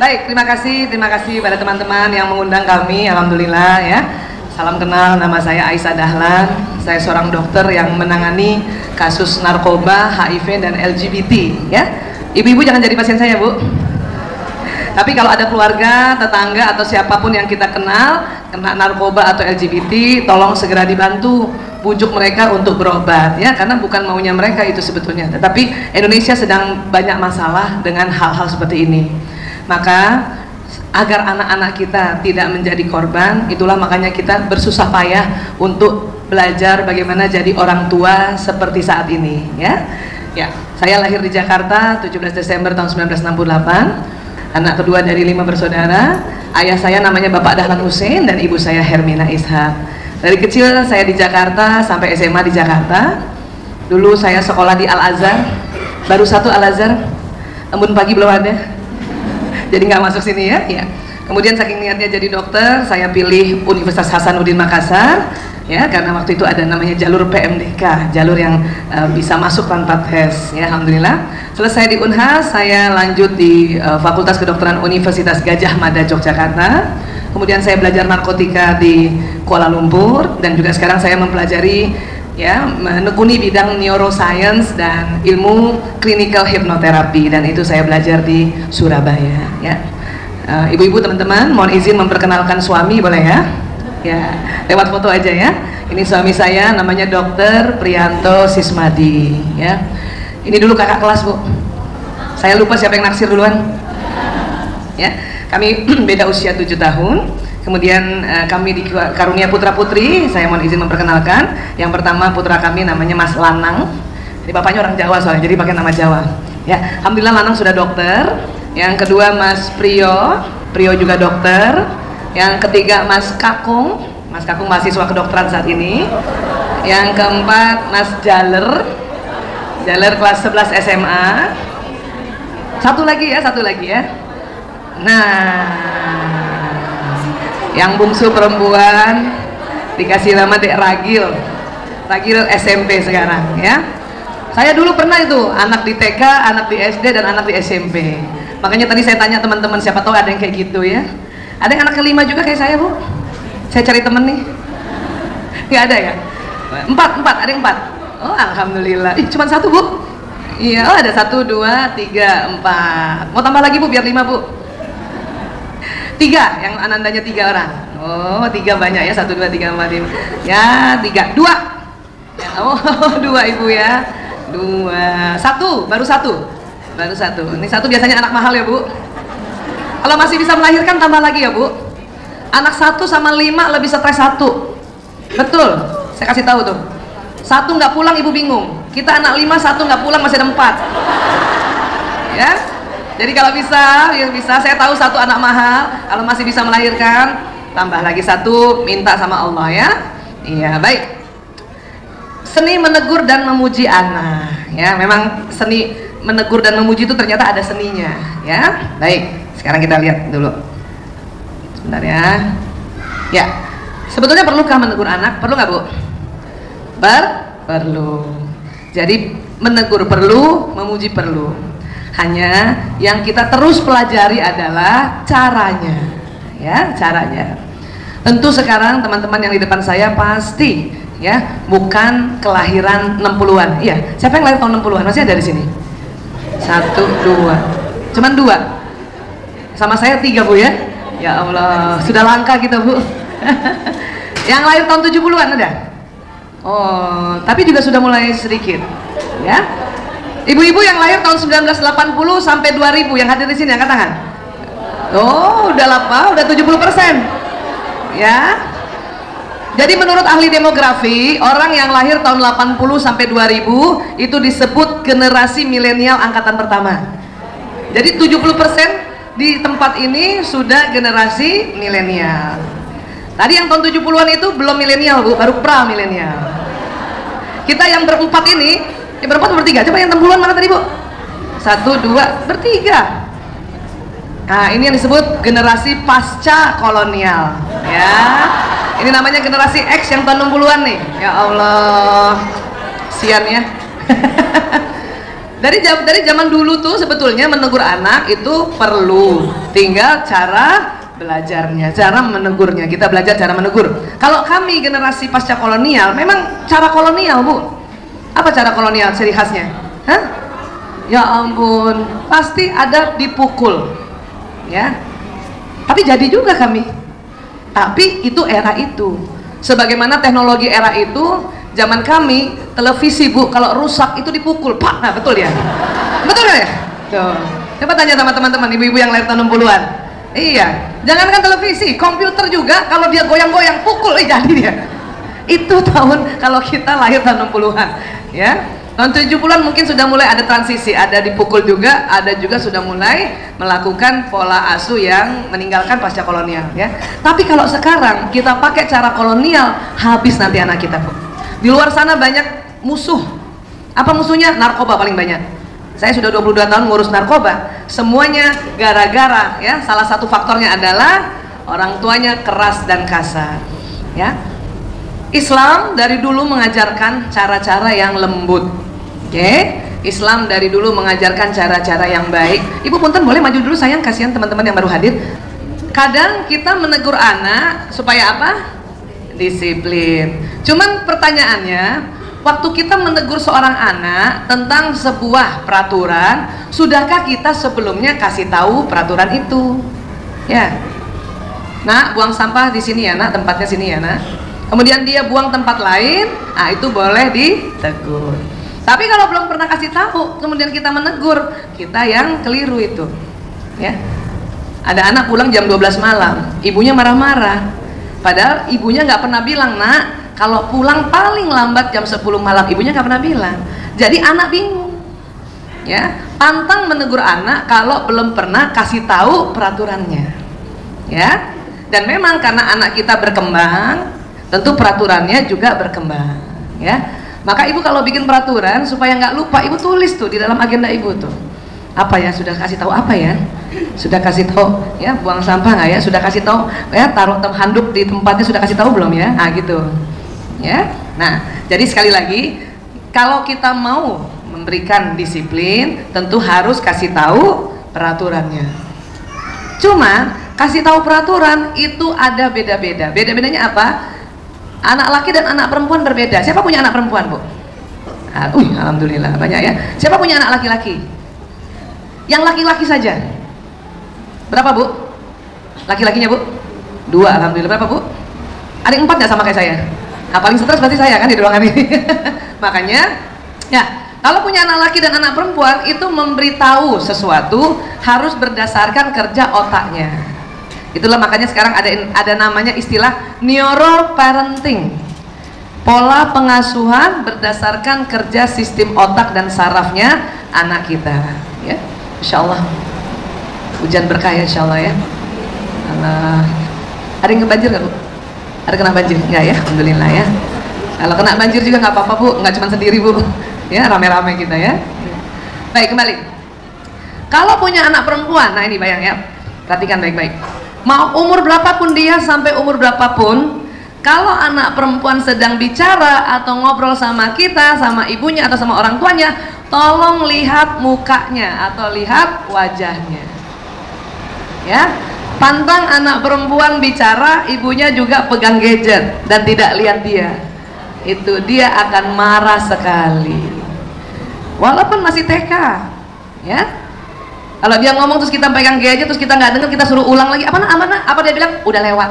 Baik, terima kasih pada teman-teman yang mengundang kami. Alhamdulillah ya. Salam kenal, nama saya Aisyah Dahlan. Saya seorang dokter yang menangani kasus narkoba, HIV dan LGBT ya. Ibu-ibu jangan jadi pasien saya, Bu. Tapi kalau ada keluarga, tetangga atau siapapun yang kita kenal kena narkoba atau LGBT, tolong segera dibantu, bujuk mereka untuk berobat ya, karena bukan maunya mereka itu sebetulnya. Tetapi Indonesia sedang banyak masalah dengan hal-hal seperti ini. Maka agar anak-anak kita tidak menjadi korban, itulah makanya kita bersusah payah untuk belajar bagaimana jadi orang tua seperti saat ini ya. Ya, saya lahir di Jakarta 17 Desember tahun 1968. Anak kedua dari 5 bersaudara. Ayah saya namanya Bapak Dahlan Hussein dan ibu saya Hermina Ishak. Dari kecil saya di Jakarta sampai SMA di Jakarta. Dulu saya sekolah di Al-Azhar. Baru satu Al-Azhar. Embun pagi belum ada. Jadi nggak masuk sini ya. Ya. Kemudian saking niatnya jadi dokter, saya pilih Universitas Hasanuddin Makassar. Ya, karena waktu itu ada namanya jalur PMDK, jalur yang bisa masuk tanpa tes ya, alhamdulillah. Selesai di Unhas, saya lanjut di Fakultas Kedokteran Universitas Gadjah Mada Yogyakarta. Kemudian saya belajar narkotika di Kuala Lumpur dan juga sekarang saya mempelajari ya, menekuni bidang neuroscience dan ilmu clinical hypnotherapy, dan itu saya belajar di Surabaya ya. Ibu-ibu, teman-teman, mohon izin memperkenalkan suami, boleh ya? Ya, lewat foto aja ya. Ini suami saya, namanya Dr. Priyanto Sismadi ya. Ini dulu kakak kelas, Bu. Saya lupa siapa yang naksir duluan. Ya, kami beda usia 7 tahun. Kemudian kami di karunia putra putri. Saya mohon izin memperkenalkan. Yang pertama putra kami namanya Mas Lanang. Jadi bapaknya orang Jawa soalnya, jadi pakai nama Jawa. Ya, alhamdulillah Lanang sudah dokter. Yang kedua Mas Priyo, Priyo juga dokter. Yang ketiga Mas Kakung mahasiswa kedokteran saat ini. Yang keempat Mas Jaler kelas 11 SMA. Satu lagi ya. Nah, yang bungsu perempuan dikasih nama Dek Ragil SMP sekarang ya. Saya dulu pernah itu anak di TK, anak di SD dan anak di SMP. Makanya tadi saya tanya teman-teman, siapa tahu ada yang kayak gitu ya. Ada yang anak kelima juga kayak saya, Bu. Saya cari temen nih. Nggak ada ya? Empat, ada yang 4. Oh, alhamdulillah. Ih, cuma 1, Bu. Iya, oh, ada 1, 2, 3, 4. Mau tambah lagi, Bu, biar 5, Bu. 3, yang anandanya 3 orang. Oh, 3 banyak ya. 1, 2, 3, 4, 5. Ya, 3. 2. Ya, oh, 2 Ibu ya. 2. 1, baru 1. Ini 1 biasanya anak mahal ya, Bu. Kalau masih bisa melahirkan tambah lagi ya, Bu. Anak 1 sama 5 lebih stres 1. Betul, saya kasih tahu tuh. 1 nggak pulang ibu bingung. Kita anak 5, 1 nggak pulang masih ada 4. Ya. Jadi kalau bisa, saya tahu 1 anak mahal. Kalau masih bisa melahirkan, tambah lagi 1, minta sama Allah ya. Iya, baik. Seni menegur dan memuji anak. Ya, memang seni menegur dan memuji itu ternyata ada seninya. Ya, baik. Sekarang kita lihat dulu. Sebentar ya. Ya, sebetulnya perlukah menegur anak? Perlu nggak, Bu? Perlu. Jadi menegur perlu, memuji perlu. Hanya yang kita terus pelajari adalah caranya. Ya, caranya. Tentu sekarang teman-teman yang di depan saya pasti ya bukan kelahiran 60-an. Iya, siapa yang lahir tahun 60-an? Masih ada di sini? 1, 2. Cuman 2. Sama saya 3, Bu ya. Ya Allah, sudah langka kita, Bu. Yang lahir tahun 70-an ada? Oh, tapi juga sudah mulai sedikit ya. Ibu-ibu yang lahir tahun 1980 sampai 2000 yang hadir di sini angkat tangan. Oh, udah 70%. Ya. Jadi menurut ahli demografi, orang yang lahir tahun 80 sampai 2000 itu disebut generasi milenial angkatan pertama. Jadi 70% di tempat ini sudah generasi milenial. Tadi yang tahun 70-an itu belum milenial, Bu, baru pra milenial. Kita yang berempat ini, berempat bertiga. Coba yang 60-an mana tadi, Bu? 1, 2, bertiga. Nah, ini yang disebut generasi pasca kolonial ya. Ini namanya generasi X yang tahun 60-an nih. Ya Allah, sian ya. Dari zaman dulu tuh sebetulnya menegur anak itu perlu, tinggal cara belajarnya, cara menegurnya. Kita belajar cara menegur. Kalau kami generasi pasca kolonial, memang cara kolonial, Bu. Apa cara kolonial ciri khasnya? Hah? Ya ampun, pasti ada dipukul, ya. Tapi jadi juga kami. Tapi itu era itu. Sebagaimana teknologi era itu, zaman kami televisi, Bu, kalau rusak itu dipukul, pak. Nah, betul ya? Betul ya? Tuh. Coba tanya sama teman-teman ibu-ibu yang lahir tahun 60-an. Iya, jangankan televisi, komputer juga kalau dia goyang-goyang pukul, jadi dia. Itu tahun kalau kita lahir tahun 60-an, ya. Tahun 70-an mungkin sudah mulai ada transisi, ada dipukul juga, ada juga sudah mulai melakukan pola asuh yang meninggalkan pasca kolonial, ya. Tapi kalau sekarang kita pakai cara kolonial, habis nanti anak kita, Bu. Di luar sana banyak musuh. Apa musuhnya? Narkoba paling banyak. Saya sudah 22 tahun ngurus narkoba. Semuanya gara-gara, ya, salah satu faktornya adalah orang tuanya keras dan kasar, ya. Islam dari dulu mengajarkan cara-cara yang lembut. Oke, Islam dari dulu mengajarkan cara-cara yang baik. Ibu punten boleh maju dulu sayang, kasihan teman-teman yang baru hadir. Kadang kita menegur anak supaya apa? Disiplin. Cuman pertanyaannya, waktu kita menegur seorang anak tentang sebuah peraturan, sudahkah kita sebelumnya kasih tahu peraturan itu? Ya. Nak, buang sampah di sini ya, Nak, tempatnya sini ya, Nak. Kemudian dia buang tempat lain, nah itu boleh ditegur. Tapi kalau belum pernah kasih tahu, kemudian kita menegur, kita yang keliru itu, ya. Ada anak pulang jam 12 malam, ibunya marah-marah, padahal ibunya nggak pernah bilang, Nak, kalau pulang paling lambat jam 10 malam, ibunya nggak pernah bilang. Jadi anak bingung, ya. Pantang menegur anak kalau belum pernah kasih tahu peraturannya, ya. Dan memang karena anak kita berkembang, tentu peraturannya juga berkembang, ya. Maka ibu kalau bikin peraturan supaya nggak lupa, ibu tulis tuh di dalam agenda ibu tuh. Apa ya, sudah kasih tahu apa ya? Sudah kasih tahu, ya, buang sampah nggak ya? Sudah kasih tahu, ya, taruh handuk di tempatnya sudah kasih tahu belum ya? Ah gitu, ya. Nah, jadi sekali lagi, kalau kita mau memberikan disiplin, tentu harus kasih tahu peraturannya. Cuma kasih tahu peraturan itu ada beda-beda. Beda-bedanya apa? Anak laki dan anak perempuan berbeda. Siapa punya anak perempuan, Bu? Alhamdulillah banyak ya. Siapa punya anak laki-laki? Yang laki-laki saja. Berapa, Bu? Laki-lakinya, Bu? 2, alhamdulillah. Berapa, Bu? Ada 4 nggak sama kayak saya? Nah, paling stres berarti saya kan di ruangan ini. Makanya, ya, kalau punya anak laki dan anak perempuan itu memberitahu sesuatu harus berdasarkan kerja otaknya. Itulah makanya sekarang ada namanya istilah neuroparenting, pola pengasuhan berdasarkan kerja sistem otak dan sarafnya anak kita, ya. Insya Allah hujan berkah ya, insya Allah ya. Allah. Ada yang banjir nggak, Bu? Ada kena banjir nggak ya? Alhamdulillah ya. Kalau kena banjir juga nggak apa-apa, Bu, nggak cuma sendiri, Bu, ya, rame-rame kita ya. Baik, kembali. Kalau punya anak perempuan, nah ini bayang ya, perhatikan baik-baik. Mau umur berapapun dia, sampai umur berapapun, kalau anak perempuan sedang bicara atau ngobrol sama kita, sama ibunya atau sama orang tuanya, tolong lihat mukanya atau lihat wajahnya, ya. Pantang anak perempuan bicara, ibunya juga pegang gadget dan tidak lihat dia, itu dia akan marah sekali walaupun masih TK, ya. Kalau dia ngomong terus kita pegang gadget, terus kita nggak dengar, kita suruh ulang lagi, apa dia bilang? Udah lewat.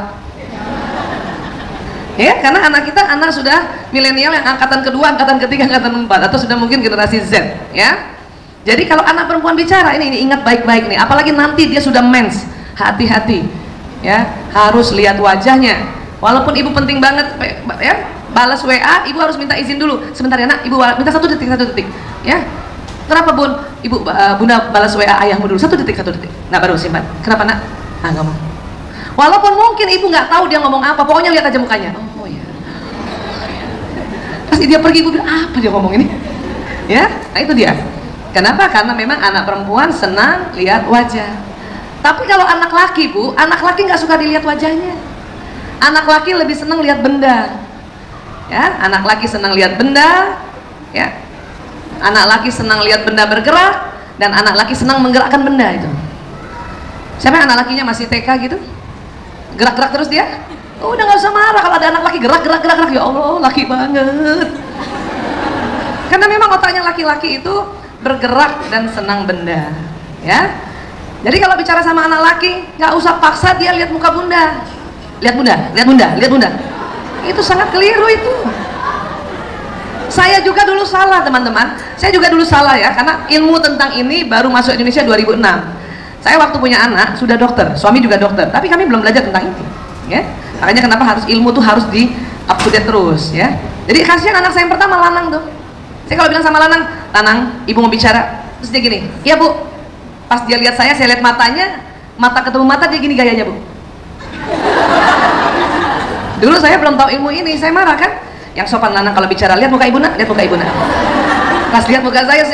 Ya, karena anak kita sudah milenial yang angkatan kedua, angkatan ketiga, angkatan 4, atau sudah mungkin generasi Z, ya. Jadi kalau anak perempuan bicara, ini ingat baik-baik nih, apalagi nanti dia sudah mens, hati-hati, ya, harus lihat wajahnya. Walaupun ibu penting banget, ya, balas WA, ibu harus minta izin dulu. Sebentar ya, Nak, ibu minta 1 detik, ya. Kenapa, Bun? Ibu, Bunda balas WA ayahmu dulu 1 detik. Nah, baru simpan. Kenapa, Nak? Ngomong. Walaupun mungkin ibu nggak tahu dia ngomong apa, pokoknya lihat aja mukanya. Oh ya. Pas dia pergi, ibu bilang, apa dia ngomong ini? Ya, nah itu dia. Kenapa? Karena memang anak perempuan senang lihat wajah. Tapi kalau anak laki, Bu, anak laki nggak suka dilihat wajahnya. Anak laki lebih senang lihat benda. Ya, anak laki senang lihat benda, ya. Anak laki senang lihat benda bergerak, dan anak laki senang menggerakkan benda itu. Siapa yang anak lakinya masih TK gitu? Gerak-gerak terus dia? Oh, udah nggak usah marah kalau ada anak laki gerak. Ya Allah, laki banget. Karena memang otaknya laki-laki itu bergerak dan senang benda, ya. Jadi kalau bicara sama anak laki, nggak usah paksa dia lihat muka bunda. Lihat bunda. Itu sangat keliru itu. Saya juga dulu salah, teman-teman. Saya juga dulu salah ya, karena ilmu tentang ini baru masuk Indonesia 2006. Saya waktu punya anak sudah dokter, suami juga dokter, tapi kami belum belajar tentang itu, ya. Makanya kenapa harus ilmu tuh harus di up to date terus, ya. Jadi kasihan anak saya yang pertama, Lanang tuh. Saya kalau bilang sama Lanang, ibu mau bicara, terus dia gini, iya bu. Pas dia lihat saya lihat matanya, mata ketemu mata dia gini gayanya bu. Dulu saya belum tahu ilmu ini, saya marah kan. Yang sopan Lanang kalau bicara, lihat muka ibu nak, lihat muka ibu nak. Pas lihat muka saya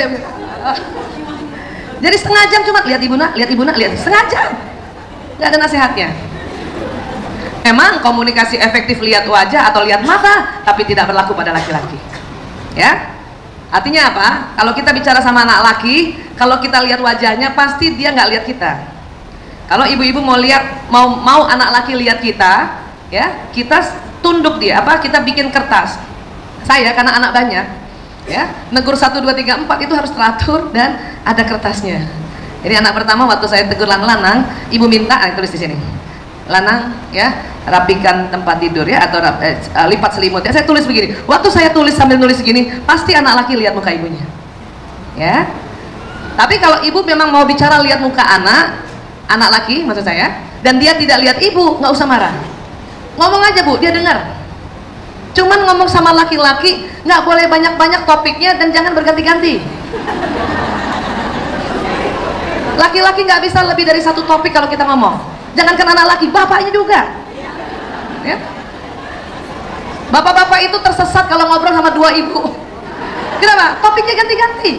jadi setengah jam cuma lihat ibu nak, setengah jam. Gak ada nasihatnya. Memang komunikasi efektif lihat wajah atau lihat mata, tapi tidak berlaku pada laki-laki. Ya, artinya apa? Kalau kita bicara sama anak laki, kalau kita lihat wajahnya, pasti dia nggak lihat kita. Kalau ibu-ibu mau lihat, mau anak laki lihat kita, ya, kita tunduk dia, kita bikin kertas. Saya karena anak banyak, ya, negur 1, 2, 3, 4 itu harus teratur dan ada kertasnya. Jadi anak pertama waktu saya tegur Lanang, ibu minta, tulis di sini, Lanang, ya, rapikan tempat tidur ya, atau lipat selimut ya. Saya tulis begini. Waktu saya tulis sambil nulis begini, pasti anak laki lihat muka ibunya, ya. Tapi kalau ibu memang mau bicara lihat muka anak laki maksud saya, dan dia tidak lihat ibu, nggak usah marah. Ngomong aja bu, dia dengar. Cuman ngomong sama laki-laki, nggak boleh banyak-banyak topiknya dan jangan berganti-ganti. Laki-laki nggak bisa lebih dari satu topik kalau kita ngomong. Jangankan anak laki, bapaknya juga. Ya. Bapak-bapak itu tersesat kalau ngobrol sama dua ibu. Kenapa? Topiknya ganti-ganti.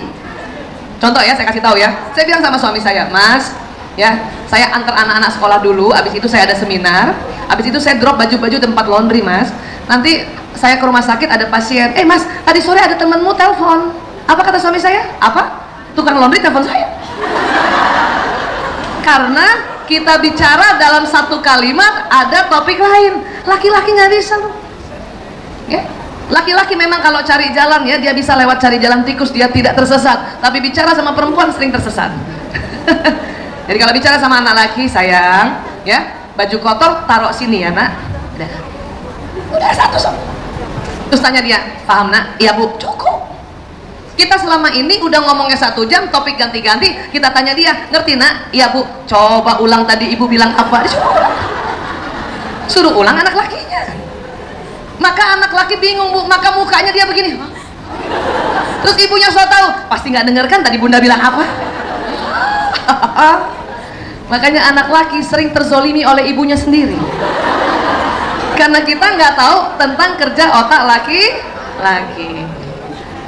Contoh ya, saya kasih tahu ya. Saya bilang sama suami saya, Mas, ya, saya antar anak-anak sekolah dulu. Abis itu saya ada seminar. Abis itu saya drop baju-baju tempat laundry, Mas. Nanti saya ke rumah sakit ada pasien. Mas, tadi sore ada temenmu telepon. Apa kata suami saya? Apa? Tukang laundry telepon saya. Karena kita bicara dalam satu kalimat ada topik lain. Laki-laki nggak bisa loh. Ya? Laki-laki memang kalau cari jalan ya dia bisa lewat cari jalan tikus, dia tidak tersesat. Tapi bicara sama perempuan sering tersesat. Jadi kalau bicara sama anak laki, sayang, ya, baju kotor taruh sini ya nak. Udah satu sama. Terus tanya dia, paham nak? Iya bu, cukup. Kita selama ini udah ngomongnya 1 jam, topik ganti-ganti. Kita tanya dia, ngerti nak? Iya bu. Coba ulang tadi ibu bilang apa? Disuruh ulang. Suruh ulang anak lakinya. Maka anak laki bingung bu, maka mukanya dia begini. Terus ibunya so tahu, pasti nggak denger kan tadi bunda bilang apa? Makanya anak laki sering terzolimi oleh ibunya sendiri. Karena kita nggak tahu tentang kerja otak laki-laki.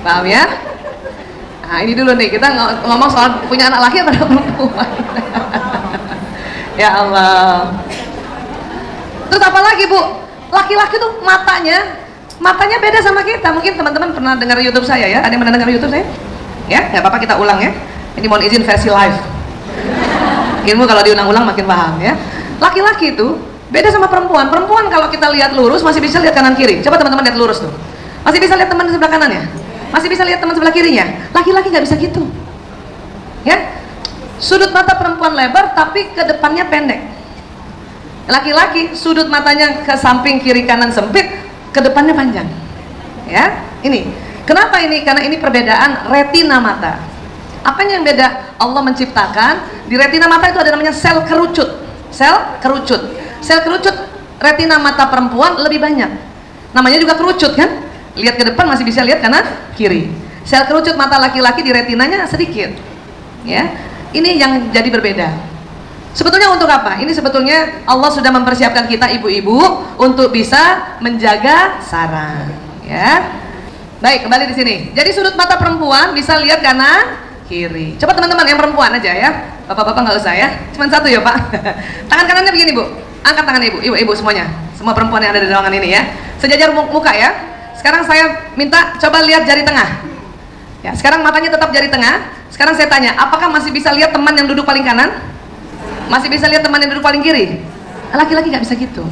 Paham ya? Nah ini dulu nih, kita ngomong soal punya anak laki atau perempuan. Ya Allah. Terus apa lagi bu? Laki-laki tuh matanya beda sama kita. Mungkin teman-teman pernah dengar YouTube saya ya? Ada yang pernah dengar YouTube saya? Ya, nggak apa-apa kita ulang ya. Ini mohon izin versi live. Ilmu kalau diulang-ulang makin paham ya. Laki-laki itu beda sama perempuan. Perempuan kalau kita lihat lurus masih bisa lihat kanan kiri. Coba teman-teman lihat lurus tuh. Masih bisa lihat teman di sebelah kanan ya? Masih bisa lihat teman sebelah kirinya. Laki-laki nggak bisa gitu. Ya, sudut mata perempuan lebar tapi ke depannya pendek. Laki-laki sudut matanya ke samping kiri kanan sempit, ke depannya panjang. Ya, ini. Kenapa ini? Karena ini perbedaan retina mata. Apanya yang beda? Allah menciptakan di retina mata itu ada namanya sel kerucut. Sel kerucut. Sel kerucut retina mata perempuan lebih banyak. Namanya juga kerucut kan? Lihat ke depan masih bisa lihat kanan kiri. Sel kerucut mata laki-laki di retinanya sedikit. Ya, ini yang jadi berbeda. Sebetulnya untuk apa? Ini sebetulnya Allah sudah mempersiapkan kita ibu-ibu untuk bisa menjaga saraf. Ya, baik, kembali di sini. Jadi sudut mata perempuan bisa lihat kanan kiri. Coba teman-teman yang perempuan aja ya. Bapak-bapak nggak usah ya. Cuman satu ya pak. Tangan kanannya begini bu. Angkat tangan ibu, ibu semuanya. Semua perempuan yang ada di ruangan ini ya. Sejajar muka ya. Sekarang saya minta coba lihat jari tengah. Ya, sekarang matanya tetap jari tengah. Sekarang saya tanya, apakah masih bisa lihat teman yang duduk paling kanan? Masih bisa lihat teman yang duduk paling kiri? Laki-laki nggak bisa gitu.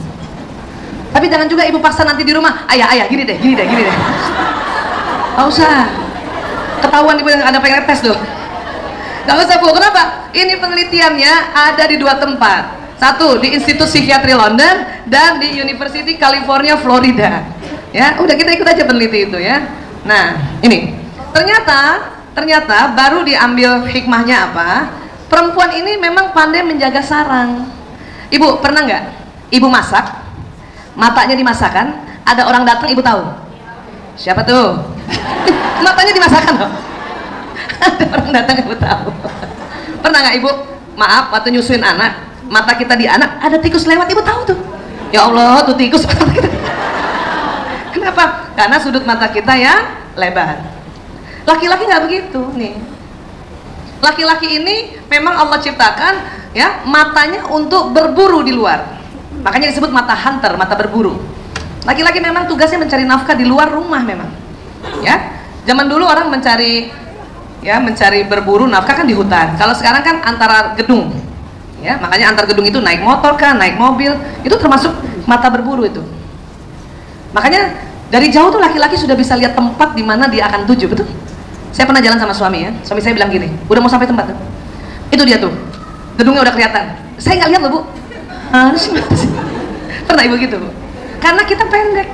Tapi jangan juga ibu paksa nanti di rumah, ayah gini deh. Nggak usah. Ketahuan ibu yang ada pengen tes tuh. Nggak usah bu, kenapa? Ini penelitiannya ada di 2 tempat. Satu di Institut Psikiatri London dan di University California Florida. Ya, udah kita ikut aja peneliti itu ya. Nah, ini ternyata baru diambil hikmahnya apa? Perempuan ini memang pandai menjaga sarang. Ibu pernah nggak? Ibu masak, matanya dimasakkan, ada orang datang ibu tahu. Siapa tuh? Matanya dimasakkan loh. Ada orang datang ibu tahu. Pernah nggak ibu? Maaf, waktu nyusuin anak, mata kita di anak, ada tikus lewat, ibu tahu tuh. Ya Allah, tuh tikus mata kita. Kenapa? Karena sudut mata kita ya lebar. Laki-laki nggak begitu nih. Laki-laki ini memang Allah ciptakan ya matanya untuk berburu di luar. Makanya disebut mata hunter, mata berburu. Laki-laki memang tugasnya mencari nafkah di luar rumah memang. Ya, zaman dulu orang mencari berburu nafkah kan di hutan. Kalau sekarang kan antara gedung. Ya, makanya antar gedung itu naik motor kan, naik mobil, itu termasuk mata berburu itu. Makanya dari jauh tuh laki-laki sudah bisa lihat tempat di mana dia akan tuju, betul? Saya pernah jalan sama suami ya, suami saya bilang gini, udah mau sampai tempat tuh, itu dia tuh, gedungnya udah kelihatan. Saya nggak lihat loh bu, pernah ibu gitu bu? Karena kita pendek,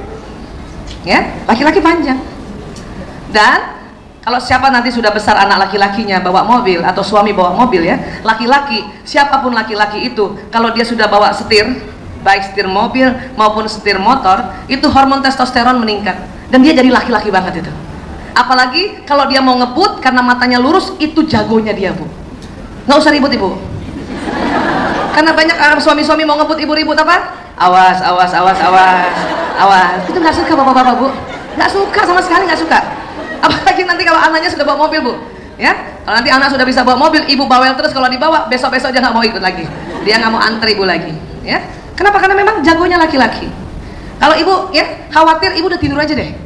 ya, laki-laki panjang. Dan kalau siapa nanti sudah besar anak laki-lakinya bawa mobil atau suami bawa mobil ya, laki-laki, siapapun laki-laki itu, kalau dia sudah bawa setir, baik setir mobil maupun setir motor, itu hormon testosteron meningkat dan dia jadi laki-laki banget itu. Apalagi kalau dia mau ngebut karena matanya lurus, itu jagonya dia bu. Nggak usah ribut ibu. Karena banyak suami-suami mau ngebut, ibu ribut apa? Awas. Itu nggak suka bapak-bapak bu, nggak suka sama sekali, nggak suka. Apalagi nanti kalau anaknya sudah bawa mobil bu, ya. Kalau nanti anak sudah bisa bawa mobil, ibu bawel terus kalau dibawa, besok-besok aja nggak mau ikut lagi. Dia nggak mau antri ibu lagi, ya. Kenapa? Karena memang jagonya laki-laki. Kalau ibu ya khawatir, ibu udah tidur aja deh.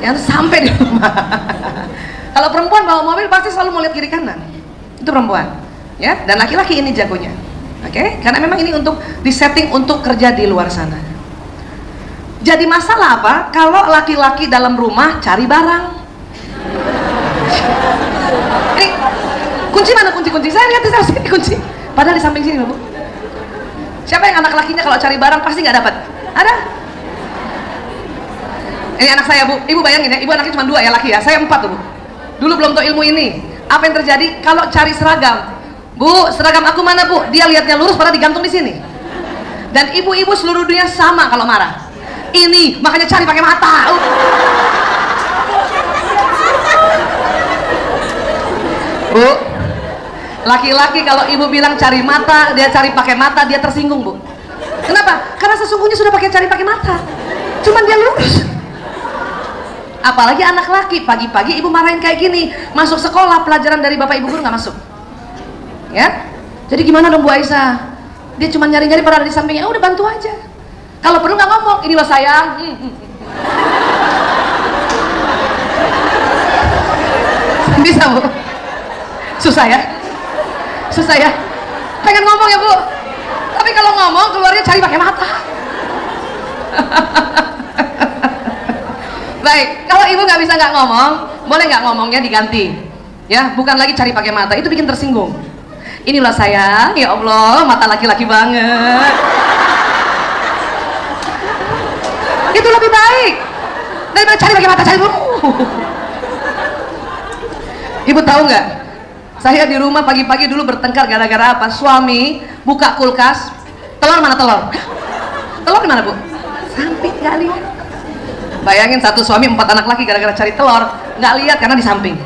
Yang sampai di rumah. Kalau perempuan bawa mobil pasti selalu mau lihat kiri kanan. Itu perempuan, ya. Dan laki-laki ini jagonya. Oke? Karena memang ini untuk disetting untuk kerja di luar sana. Jadi masalah apa? Kalau laki-laki dalam rumah cari barang. Ini kunci mana kunci? Saya lihat di sini kunci. Padahal di samping sini loh bu. Siapa yang anak lakinya kalau cari barang pasti nggak dapat? Ada? Ini anak saya bu, ibu bayangin ya, ibu anaknya cuma 2 ya laki ya, saya 4 tuh bu. Dulu belum tahu ilmu ini. Apa yang terjadi kalau cari seragam? Bu, seragam aku mana bu? Dia lihatnya lurus, padahal digantung di sini. Dan ibu-ibu seluruh dunia sama kalau marah. Ini makanya cari pakai mata. Bu, laki-laki kalau ibu bilang cari mata, dia cari pakai mata, dia tersinggung bu. Kenapa? Karena sesungguhnya sudah cari pakai mata, cuman dia lurus. Apalagi anak laki, pagi-pagi ibu marahin kayak gini, masuk sekolah pelajaran dari bapak ibu guru nggak masuk, ya. Jadi gimana dong Bu Aisyah? Dia cuma nyari-nyari pada di sampingnya, udah bantu aja. Kalau perlu nggak ngomong, ini loh sayang. Bisa bu? Susah ya? Pengen ngomong ya bu? Tapi kalau ngomong keluarnya cari pakai mata. Baik, kalau ibu nggak bisa nggak ngomong, boleh nggak ngomongnya diganti, ya, bukan lagi cari pakai mata, itu bikin tersinggung. Inilah sayang, ya Allah, mata laki-laki banget. Itu lebih baik daripada cari pakai mata, cari dulu. Ibu tahu nggak? Saya di rumah pagi-pagi dulu bertengkar gara-gara apa? Suami buka kulkas, telur mana telur? Telur di mana bu? Samping nggak lihat. Bayangin satu suami 4 anak laki gara-gara cari telur, nggak lihat karena di samping.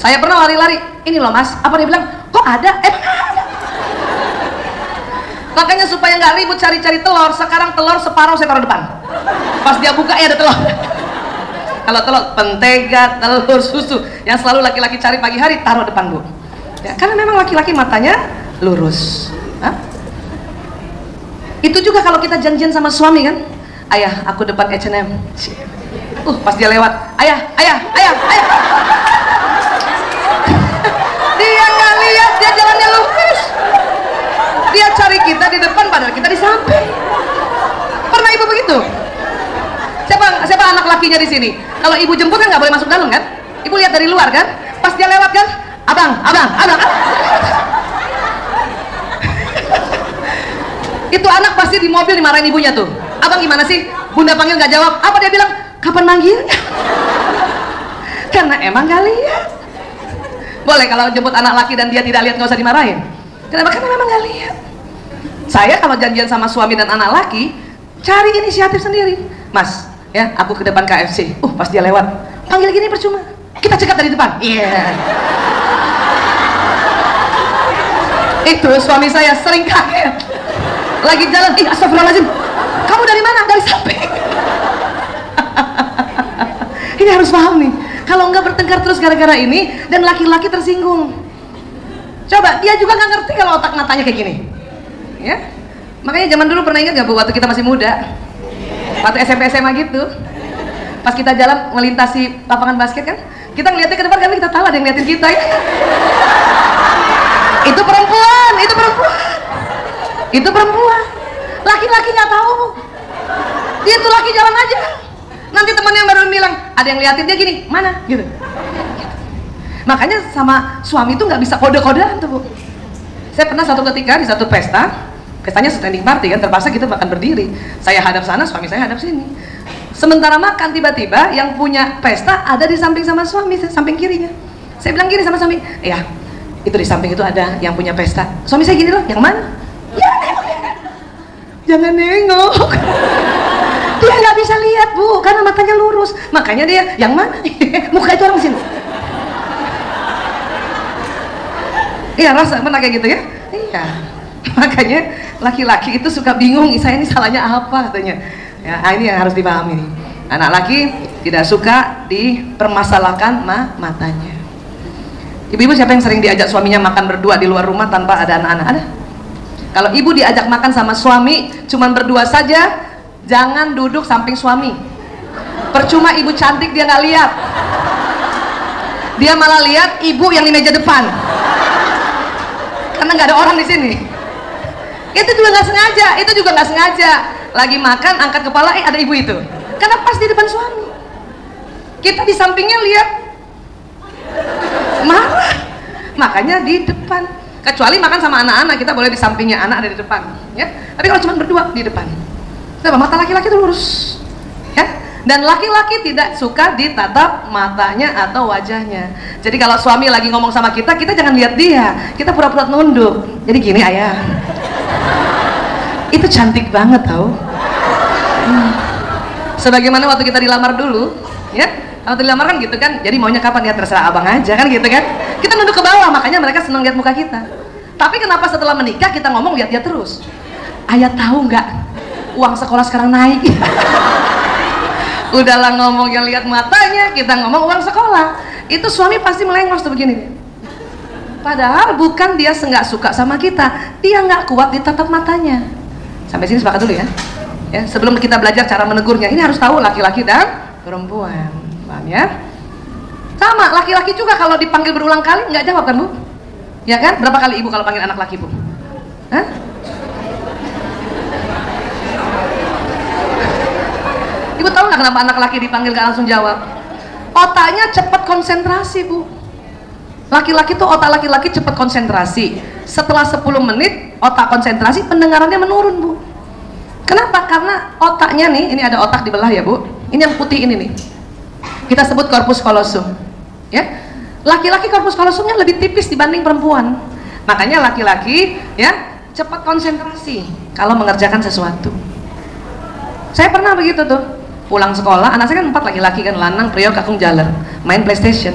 Saya pernah lari-lari, ini loh mas, apa dia bilang? Kok ada? Ada. Makanya supaya nggak ribut cari-cari telur, sekarang telur separuh saya taruh depan. Pas dia buka ya ada telur. Kalau telur pentega, telur susu, yang selalu laki-laki cari pagi hari taruh depan bu. Ya, karena memang laki-laki matanya lurus. Hah? Itu juga kalau kita janjian sama suami kan, ayah aku depan H&M, Pas dia lewat, ayah. Dia nggak lihat, dia jalannya lurus. Dia cari kita di depan, padahal kita di samping. Pernah ibu begitu? Siapa anak lakinya di sini? Kalau ibu jemput kan nggak boleh masuk dalam kan? Ibu lihat dari luar kan? Pas dia lewat kan? Abang. Itu anak pasti di mobil dimarahin ibunya tuh. Abang gimana sih? Bunda panggil nggak jawab. Apa dia bilang? Kapan manggilnya? Karena emang nggak lihat. Boleh kalau jemput anak laki dan dia tidak lihat nggak usah dimarahin. Kenapa? Karena memang nggak lihat. Saya kalau janjian sama suami dan anak laki, cari inisiatif sendiri. Mas, ya aku ke depan KFC. Pas dia lewat, panggil gini percuma. Kita cekat dari depan. Iya. Itu suami saya sering kaget. Lagi jalan, astagfirullahaladzim. Kamu dari mana? Dari samping. Ini harus paham nih. Kalau nggak bertengkar terus gara-gara ini dan laki-laki tersinggung. Coba, dia juga nggak ngerti kalau otak matanya kayak gini. Ya, makanya zaman dulu pernah ingat nggak Bu, waktu kita masih muda, waktu SMP SMA gitu, pas kita jalan melintasi lapangan basket kan, kita ngeliatnya ke depan karena kita tahu ada yang ngeliatin kita ya. Itu perempuan, laki-laki nggak tahu, dia tuh laki jalan aja. Nanti temannya baru bilang, ada yang ngeliatin dia gini, mana gitu. Makanya sama suami tuh nggak bisa kode-kodean tuh Bu. Saya pernah satu ketika di satu pestanya standing party kan, terpaksa kita makan berdiri. Saya hadap sana, suami saya hadap sini. Sementara makan, tiba-tiba yang punya pesta ada di samping sama suami, samping kirinya. Saya bilang gini sama suami, ya itu di samping itu ada yang punya pesta. Suami saya gini loh, yang mana? Ya nengok. Jangan nengok. Dia nggak bisa lihat Bu, karena matanya lurus. Makanya dia, yang mana? Muka itu orang sini. Iya, rasa pernah kayak gitu ya? Iya. Makanya laki-laki itu suka bingung, saya ini salahnya apa katanya. Ya, ini yang harus dipahami nih. Anak laki tidak suka dipermasalahkan matanya. Ibu-ibu siapa yang sering diajak suaminya makan berdua di luar rumah tanpa ada anak-anak? Ada? Kalau ibu diajak makan sama suami cuman berdua saja, jangan duduk samping suami. Percuma ibu cantik dia nggak lihat. Dia malah lihat ibu yang di meja depan. Karena nggak ada orang di sini. Itu juga nggak sengaja. Lagi makan, angkat kepala, ada ibu itu. Karena pas di depan suami. Kita di sampingnya lihat marah. Makanya di depan. Kecuali makan sama anak-anak, kita boleh di sampingnya, anak ada di depan. Ya. Tapi kalau cuma berdua di depan. Coba mata laki-laki itu lurus. Ya. Dan laki-laki tidak suka ditatap matanya atau wajahnya. Jadi kalau suami lagi ngomong sama kita jangan lihat dia, kita pura-pura nunduk. Jadi gini ayah, itu cantik banget tau. Sebagaimana waktu kita dilamar dulu, ya, waktu dilamar kan gitu kan. Jadi maunya kapan ya, terserah abang aja kan gitu kan. Kita nunduk ke bawah, makanya mereka senang lihat muka kita. Tapi kenapa setelah menikah kita ngomong lihat dia terus? Ayah tahu nggak, uang sekolah sekarang naik. Udahlah ngomong yang lihat matanya, kita ngomong uang sekolah. Itu suami pasti melengos tuh begini. Padahal bukan dia nggak suka sama kita, dia nggak kuat ditatap matanya. Sampai sini sepakat dulu ya. Ya, sebelum kita belajar cara menegurnya, ini harus tahu laki-laki dan perempuan. Paham ya? Sama, laki-laki juga kalau dipanggil berulang kali nggak jawab kan Bu? Ya kan? Berapa kali ibu kalau panggil anak laki Bu? Hah? Ibu tahu nggak kenapa anak laki dipanggil nggak langsung jawab? Otaknya cepat konsentrasi Bu. Laki-laki tuh otak laki-laki cepat konsentrasi. Setelah 10 menit otak konsentrasi, pendengarannya menurun Bu. Kenapa? Karena otaknya nih, ini ada otak di belah ya Bu. Ini yang putih ini nih. Kita sebut corpus callosum. Ya, laki-laki corpus callosumnya lebih tipis dibanding perempuan. Makanya laki-laki ya cepat konsentrasi kalau mengerjakan sesuatu. Saya pernah begitu tuh. Pulang sekolah, anak saya kan 4 laki-laki kan, lanang, priok, kakung, jaler, main PlayStation.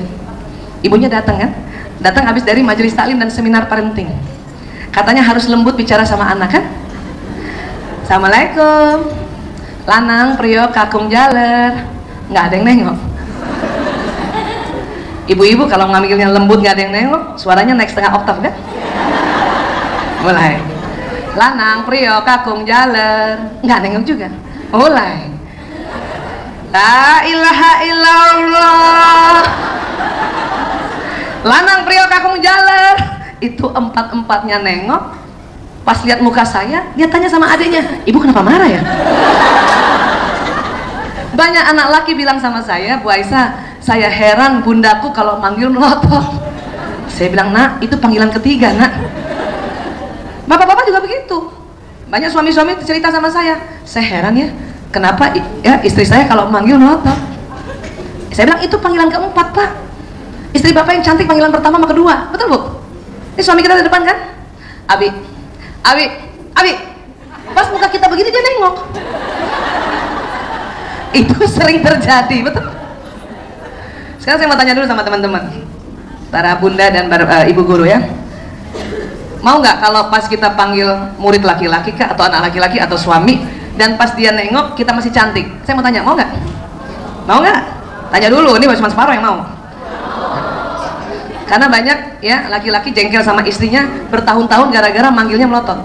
Ibunya datang kan, datang habis dari majelis taklim dan seminar parenting. Katanya harus lembut bicara sama anak kan. Assalamualaikum, lanang, priok, kakung, jaler, nggak ada yang nengok. Ibu-ibu kalau ngambilnya lembut nggak ada yang nengok, suaranya naik setengah oktav kan. Mulai, lanang, priok, kakung, jaler, nggak nengok juga. Mulai, La ilaha illallah. Lanang priok kakung jaler. Itu empat-empatnya nengok. Pas lihat muka saya, dia tanya sama adiknya, ibu kenapa marah ya? Banyak anak laki bilang sama saya, Bu Aisyah, saya heran bundaku kalau manggil melotot. Saya bilang, nak, itu panggilan ketiga, nak. Bapak-bapak juga begitu. Banyak suami-suami cerita sama saya heran ya, kenapa ya istri saya kalau manggil melotot. Saya bilang, itu panggilan keempat, Pak. Istri bapak yang cantik panggilan pertama sama kedua, betul Bu? Ini suami kita di depan kan? Abi, pas muka kita begini dia nengok. Itu sering terjadi, betul? Sekarang saya mau tanya dulu sama teman-teman, para bunda dan ibu guru ya. Mau nggak kalau pas kita panggil murid laki-laki kah, atau anak laki-laki atau suami, dan pas dia nengok kita masih cantik? Saya mau tanya, mau nggak? Mau nggak? Tanya dulu, ini cuma separuh yang mau. Karena banyak ya laki-laki jengkel sama istrinya bertahun-tahun gara-gara manggilnya melotot.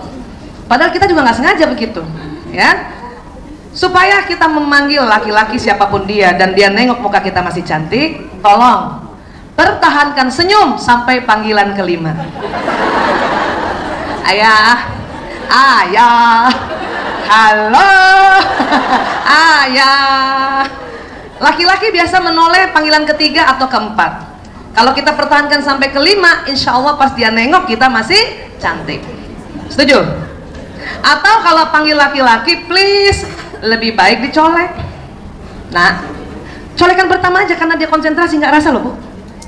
Padahal kita juga nggak sengaja begitu, ya. Supaya kita memanggil laki-laki siapapun dia dan dia nengok muka kita masih cantik, tolong pertahankan senyum sampai panggilan kelima. Ayah, halo, ayah. Laki-laki biasa menoleh panggilan ketiga atau keempat. Kalau kita pertahankan sampai kelima, insya Allah pas dia nengok kita masih cantik. Setuju? Atau kalau panggil laki-laki, please, lebih baik dicolek. Nah, colekan pertama aja karena dia konsentrasi, nggak rasa loh Bu.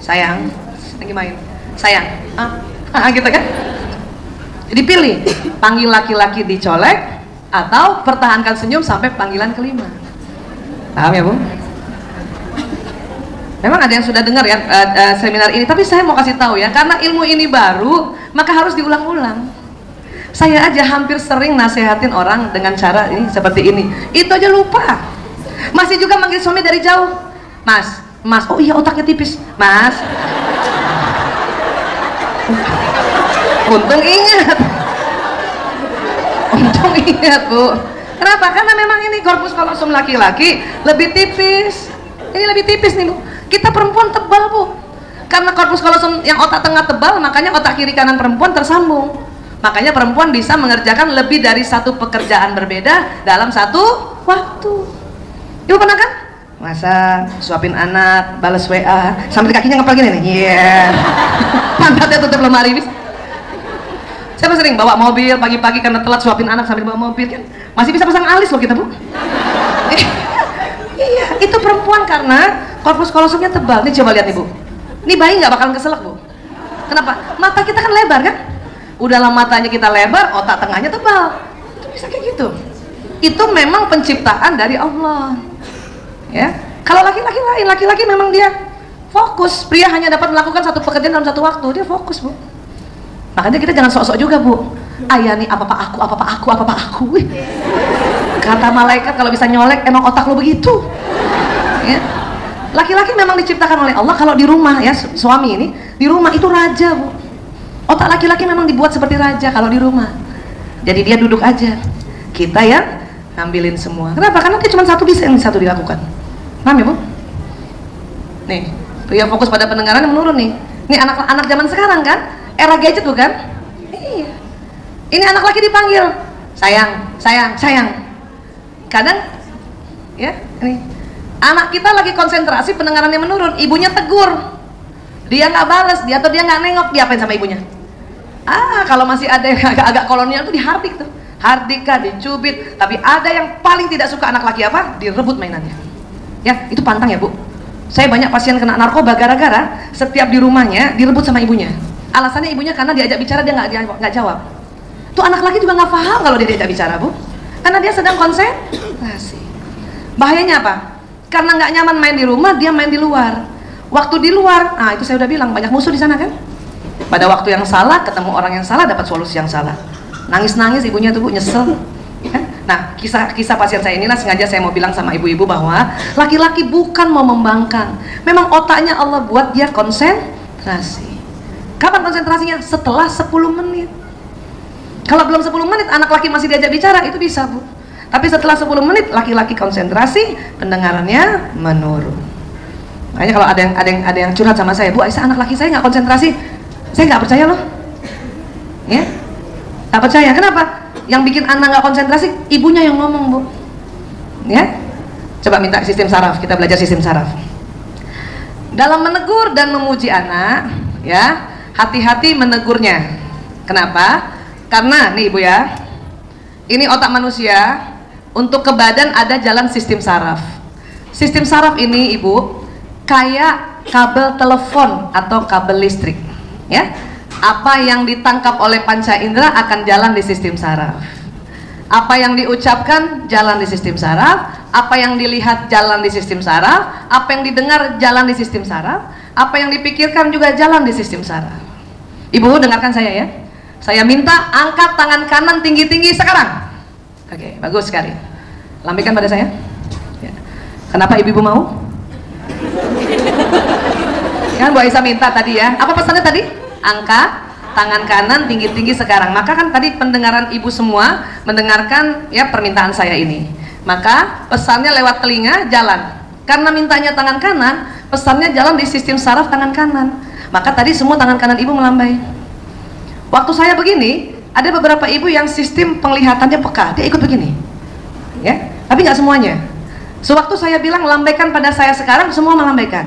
Sayang, lagi main. Sayang, gitu kan? Jadi pilih, panggil laki-laki dicolek atau pertahankan senyum sampai panggilan kelima. Paham ya Bu? Memang ada yang sudah dengar ya seminar ini, tapi saya mau kasih tahu ya, karena ilmu ini baru, maka harus diulang-ulang. Saya aja hampir sering nasehatin orang dengan cara ini seperti ini, itu aja lupa. Masih juga manggil suami dari jauh, mas, oh iya otaknya tipis, mas. Untung ingat Bu. Kenapa? Karena memang ini korpus kolosum laki-laki lebih tipis. Ini lebih tipis nih Bu. Kita perempuan tebal Bu. Karena korpus kolosum yang otak tengah tebal, makanya otak kiri kanan perempuan tersambung. Makanya perempuan bisa mengerjakan lebih dari satu pekerjaan berbeda dalam satu waktu. Ibu pernah kan? Masak, suapin anak, balas WA, sambil kakinya ngepel gini nih. Iya. Pantatnya tutup lemari bis. Siapa sering bawa mobil pagi-pagi karena telat suapin anak sambil bawa mobil kan? Masih bisa pasang alis loh kita Bu. Iya, itu perempuan karena korpus kolosumnya tebal. Ini coba lihat nih Bu. Ini bayi nggak bakalan keselak Bu. Kenapa? Mata kita kan lebar kan? Udahlah matanya kita lebar, otak tengahnya tebal. Itu bisa kayak gitu. Itu memang penciptaan dari Allah. Ya. Kalau laki-laki lain, laki-laki memang dia fokus. Pria hanya dapat melakukan satu pekerjaan dalam satu waktu. Dia fokus Bu. Makanya kita jangan sok-sok juga Bu. Ayah nih apa-apa aku. Kata malaikat kalau bisa nyolek emang otak lo begitu. Ya. Laki-laki memang diciptakan oleh Allah. Kalau di rumah ya suami ini di rumah itu raja Bu. Otak laki-laki memang dibuat seperti raja kalau di rumah. Jadi dia duduk aja. Kita yang ngambilin semua. Kenapa? Karena dia cuma satu bisa yang satu dilakukan. Paham ya Bu? Nih, pria fokus pada pendengaran yang menurun nih. Ini anak-anak zaman sekarang kan? Era gadget bukan? Iya. Ini anak laki dipanggil, sayang. Kadang, ya, ini anak kita lagi konsentrasi pendengarannya menurun, ibunya tegur, dia nggak balas, dia nggak nengok, diapain sama ibunya? Kalau masih ada yang agak kolonial tuh dihardik tuh, hardika, dicubit. Tapi ada yang paling tidak suka anak laki apa? Direbut mainannya. Ya, itu pantang ya Bu. Saya banyak pasien kena narkoba gara-gara setiap di rumahnya direbut sama ibunya. Alasannya ibunya karena diajak bicara dia nggak jawab. Tuh anak laki juga nggak paham kalau dia diajak bicara Bu, karena dia sedang konsentrasi. Bahayanya apa? Karena nggak nyaman main di rumah, dia main di luar. Waktu di luar, itu saya udah bilang banyak musuh di sana kan. Pada waktu yang salah ketemu orang yang salah, dapat solusi yang salah. Nangis-nangis ibunya tuh Bu, nyesel. Nah, kisah pasien saya inilah sengaja saya mau bilang sama ibu-ibu bahwa laki-laki bukan mau membangkang. Memang otaknya Allah buat dia konsentrasi. Kapan konsentrasinya? Setelah 10 menit. Kalau belum 10 menit anak laki masih diajak bicara, itu bisa Bu. Tapi setelah 10 menit laki-laki konsentrasi, pendengarannya menurun. Makanya kalau ada yang curhat sama saya, Bu Aisyah, anak laki saya nggak konsentrasi, saya nggak percaya loh. Ya, nggak percaya. Kenapa? Yang bikin anak nggak konsentrasi, ibunya yang ngomong, Bu. Ya, coba minta sistem saraf, kita belajar sistem saraf. Dalam menegur dan memuji anak, ya, hati-hati menegurnya. Kenapa? Karena nih Ibu ya, ini otak manusia, untuk ke badan ada jalan sistem saraf. Sistem saraf ini Ibu kayak kabel telepon atau kabel listrik, ya. Apa yang ditangkap oleh panca indera akan jalan di sistem saraf. Apa yang diucapkan jalan di sistem saraf, apa yang dilihat jalan di sistem saraf, apa yang didengar jalan di sistem saraf, apa yang dipikirkan juga jalan di sistem saraf. Ibu dengarkan saya ya. Saya minta angkat tangan kanan tinggi-tinggi sekarang. Oke, bagus sekali. Lambaikan pada saya. Ya. Kenapa ibu-ibu mau? Kan Bu Aisyah minta tadi ya. Apa pesannya tadi? Angkat tangan kanan tinggi-tinggi sekarang. Maka kan tadi pendengaran ibu semua mendengarkan ya permintaan saya ini. Maka pesannya lewat telinga jalan. Karena mintanya tangan kanan, pesannya jalan di sistem saraf tangan kanan. Maka tadi semua tangan kanan ibu melambai. Waktu saya begini, ada beberapa ibu yang sistem penglihatannya peka, dia ikut begini, ya. Tapi nggak semuanya. Sewaktu saya bilang lambaikan pada saya sekarang, semua melambaikan.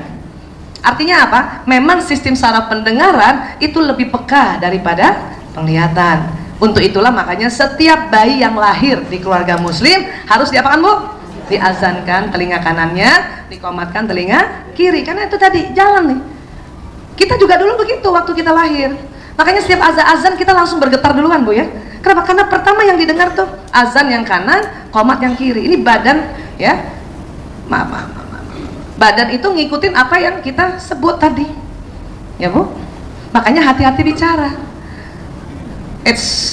Artinya apa? Memang sistem saraf pendengaran itu lebih peka daripada penglihatan. Untuk itulah makanya setiap bayi yang lahir di keluarga muslim harus diapakan Bu? Diazankan telinga kanannya, dikomatkan telinga kiri. Karena itu tadi jalan nih. Kita juga dulu begitu waktu kita lahir. Makanya setiap azan kita langsung bergetar duluan Bu ya. Kenapa? Karena pertama yang didengar tuh azan yang kanan, qomat yang kiri. Ini badan ya. Badan itu ngikutin apa yang kita sebut tadi. Ya Bu. Makanya hati-hati bicara.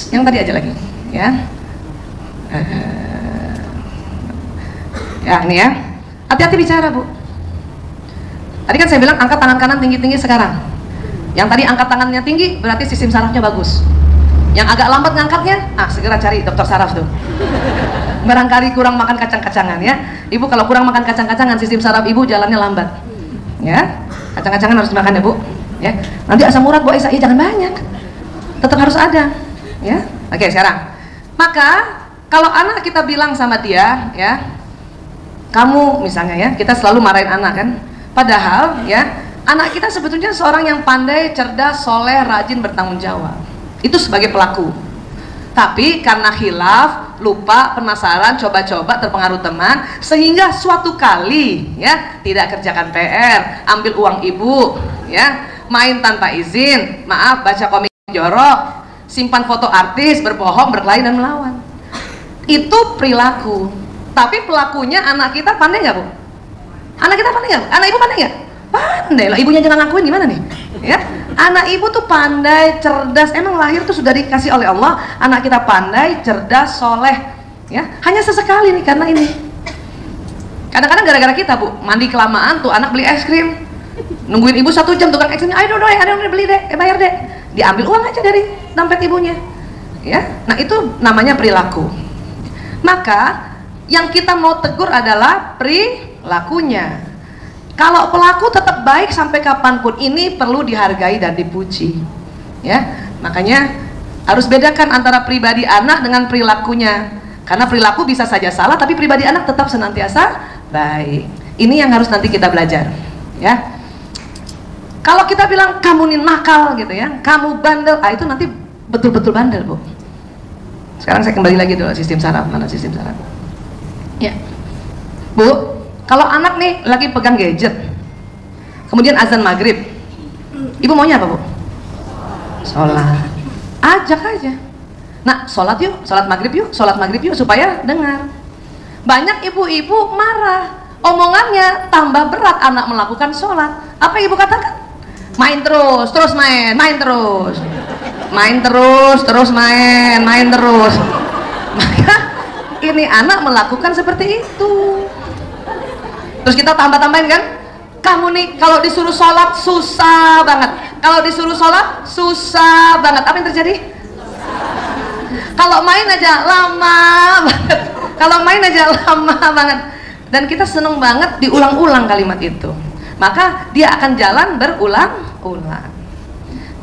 Yang tadi aja lagi ya. Ya ini ya. Hati-hati bicara Bu. Tadi kan saya bilang angkat tangan kanan tinggi-tinggi sekarang. Yang tadi angkat tangannya tinggi berarti sistem sarafnya bagus. Yang agak lambat ngangkatnya, segera cari dokter saraf tuh. Barangkali kurang makan kacang-kacangan ya. Ibu kalau kurang makan kacang-kacangan, sistem saraf ibu jalannya lambat. Ya, kacang-kacangan harus dimakan ya Bu. Ya, nanti asam urat Bu Aisyah, jangan banyak. Tetap harus ada. Ya, oke sekarang. Maka kalau anak kita bilang sama dia, ya, kamu misalnya ya, kita selalu marahin anak kan. Padahal ya. Anak kita sebetulnya seorang yang pandai, cerdas, soleh, rajin, bertanggung jawab. Itu sebagai pelaku. Tapi karena khilaf, lupa, penasaran, coba-coba, terpengaruh teman, sehingga suatu kali ya tidak kerjakan PR, ambil uang ibu, ya, main tanpa izin, maaf, baca komik jorok, simpan foto artis, berbohong, berkelahi dan melawan. Itu perilaku. Tapi pelakunya anak kita pandai nggak Bu? Anak kita pandai nggak? Anak ibu pandai nggak? Pandai lah, ibunya jangan ngakuin gimana nih ya. Anak ibu tuh pandai, cerdas, emang lahir tuh sudah dikasih oleh Allah. Anak kita pandai, cerdas, soleh ya. Hanya sesekali nih karena ini. Kadang-kadang gara-gara kita Bu, mandi kelamaan tuh anak beli es krim, nungguin ibu 1 jam tukang es krimnya, ayo doi, ada yang beli deh, bayar deh. Diambil uang aja dari dompet ibunya ya. Nah itu namanya perilaku. Maka yang kita mau tegur adalah perilakunya. Kalau pelaku tetap baik sampai kapanpun, ini perlu dihargai dan dipuji ya. Makanya harus bedakan antara pribadi anak dengan perilakunya. Karena perilaku bisa saja salah, tapi pribadi anak tetap senantiasa baik. Ini yang harus nanti kita belajar ya. Kalau kita bilang kamu nih nakal gitu ya, kamu bandel, itu nanti betul-betul bandel Bu. Sekarang saya kembali lagi dulu sistem saraf. Mana sistem saraf ya Bu? Kalau anak nih lagi pegang gadget, kemudian azan maghrib, ibu maunya apa Bu? Sholat. Ajak aja. Nah, sholat yuk, sholat maghrib yuk supaya dengar. Banyak ibu-ibu marah, omongannya tambah berat anak melakukan sholat. Apa ibu katakan? Main terus main, main terus, main terus main, main terus. Maka ini anak melakukan seperti itu. Terus kita tambah-tambahin kan, kamu nih kalau disuruh sholat susah banget, kalau disuruh sholat susah banget. Apa yang terjadi? Kalau main aja lama banget. Kalau main aja lama banget. Dan kita seneng banget diulang-ulang kalimat itu. Maka dia akan jalan berulang-ulang.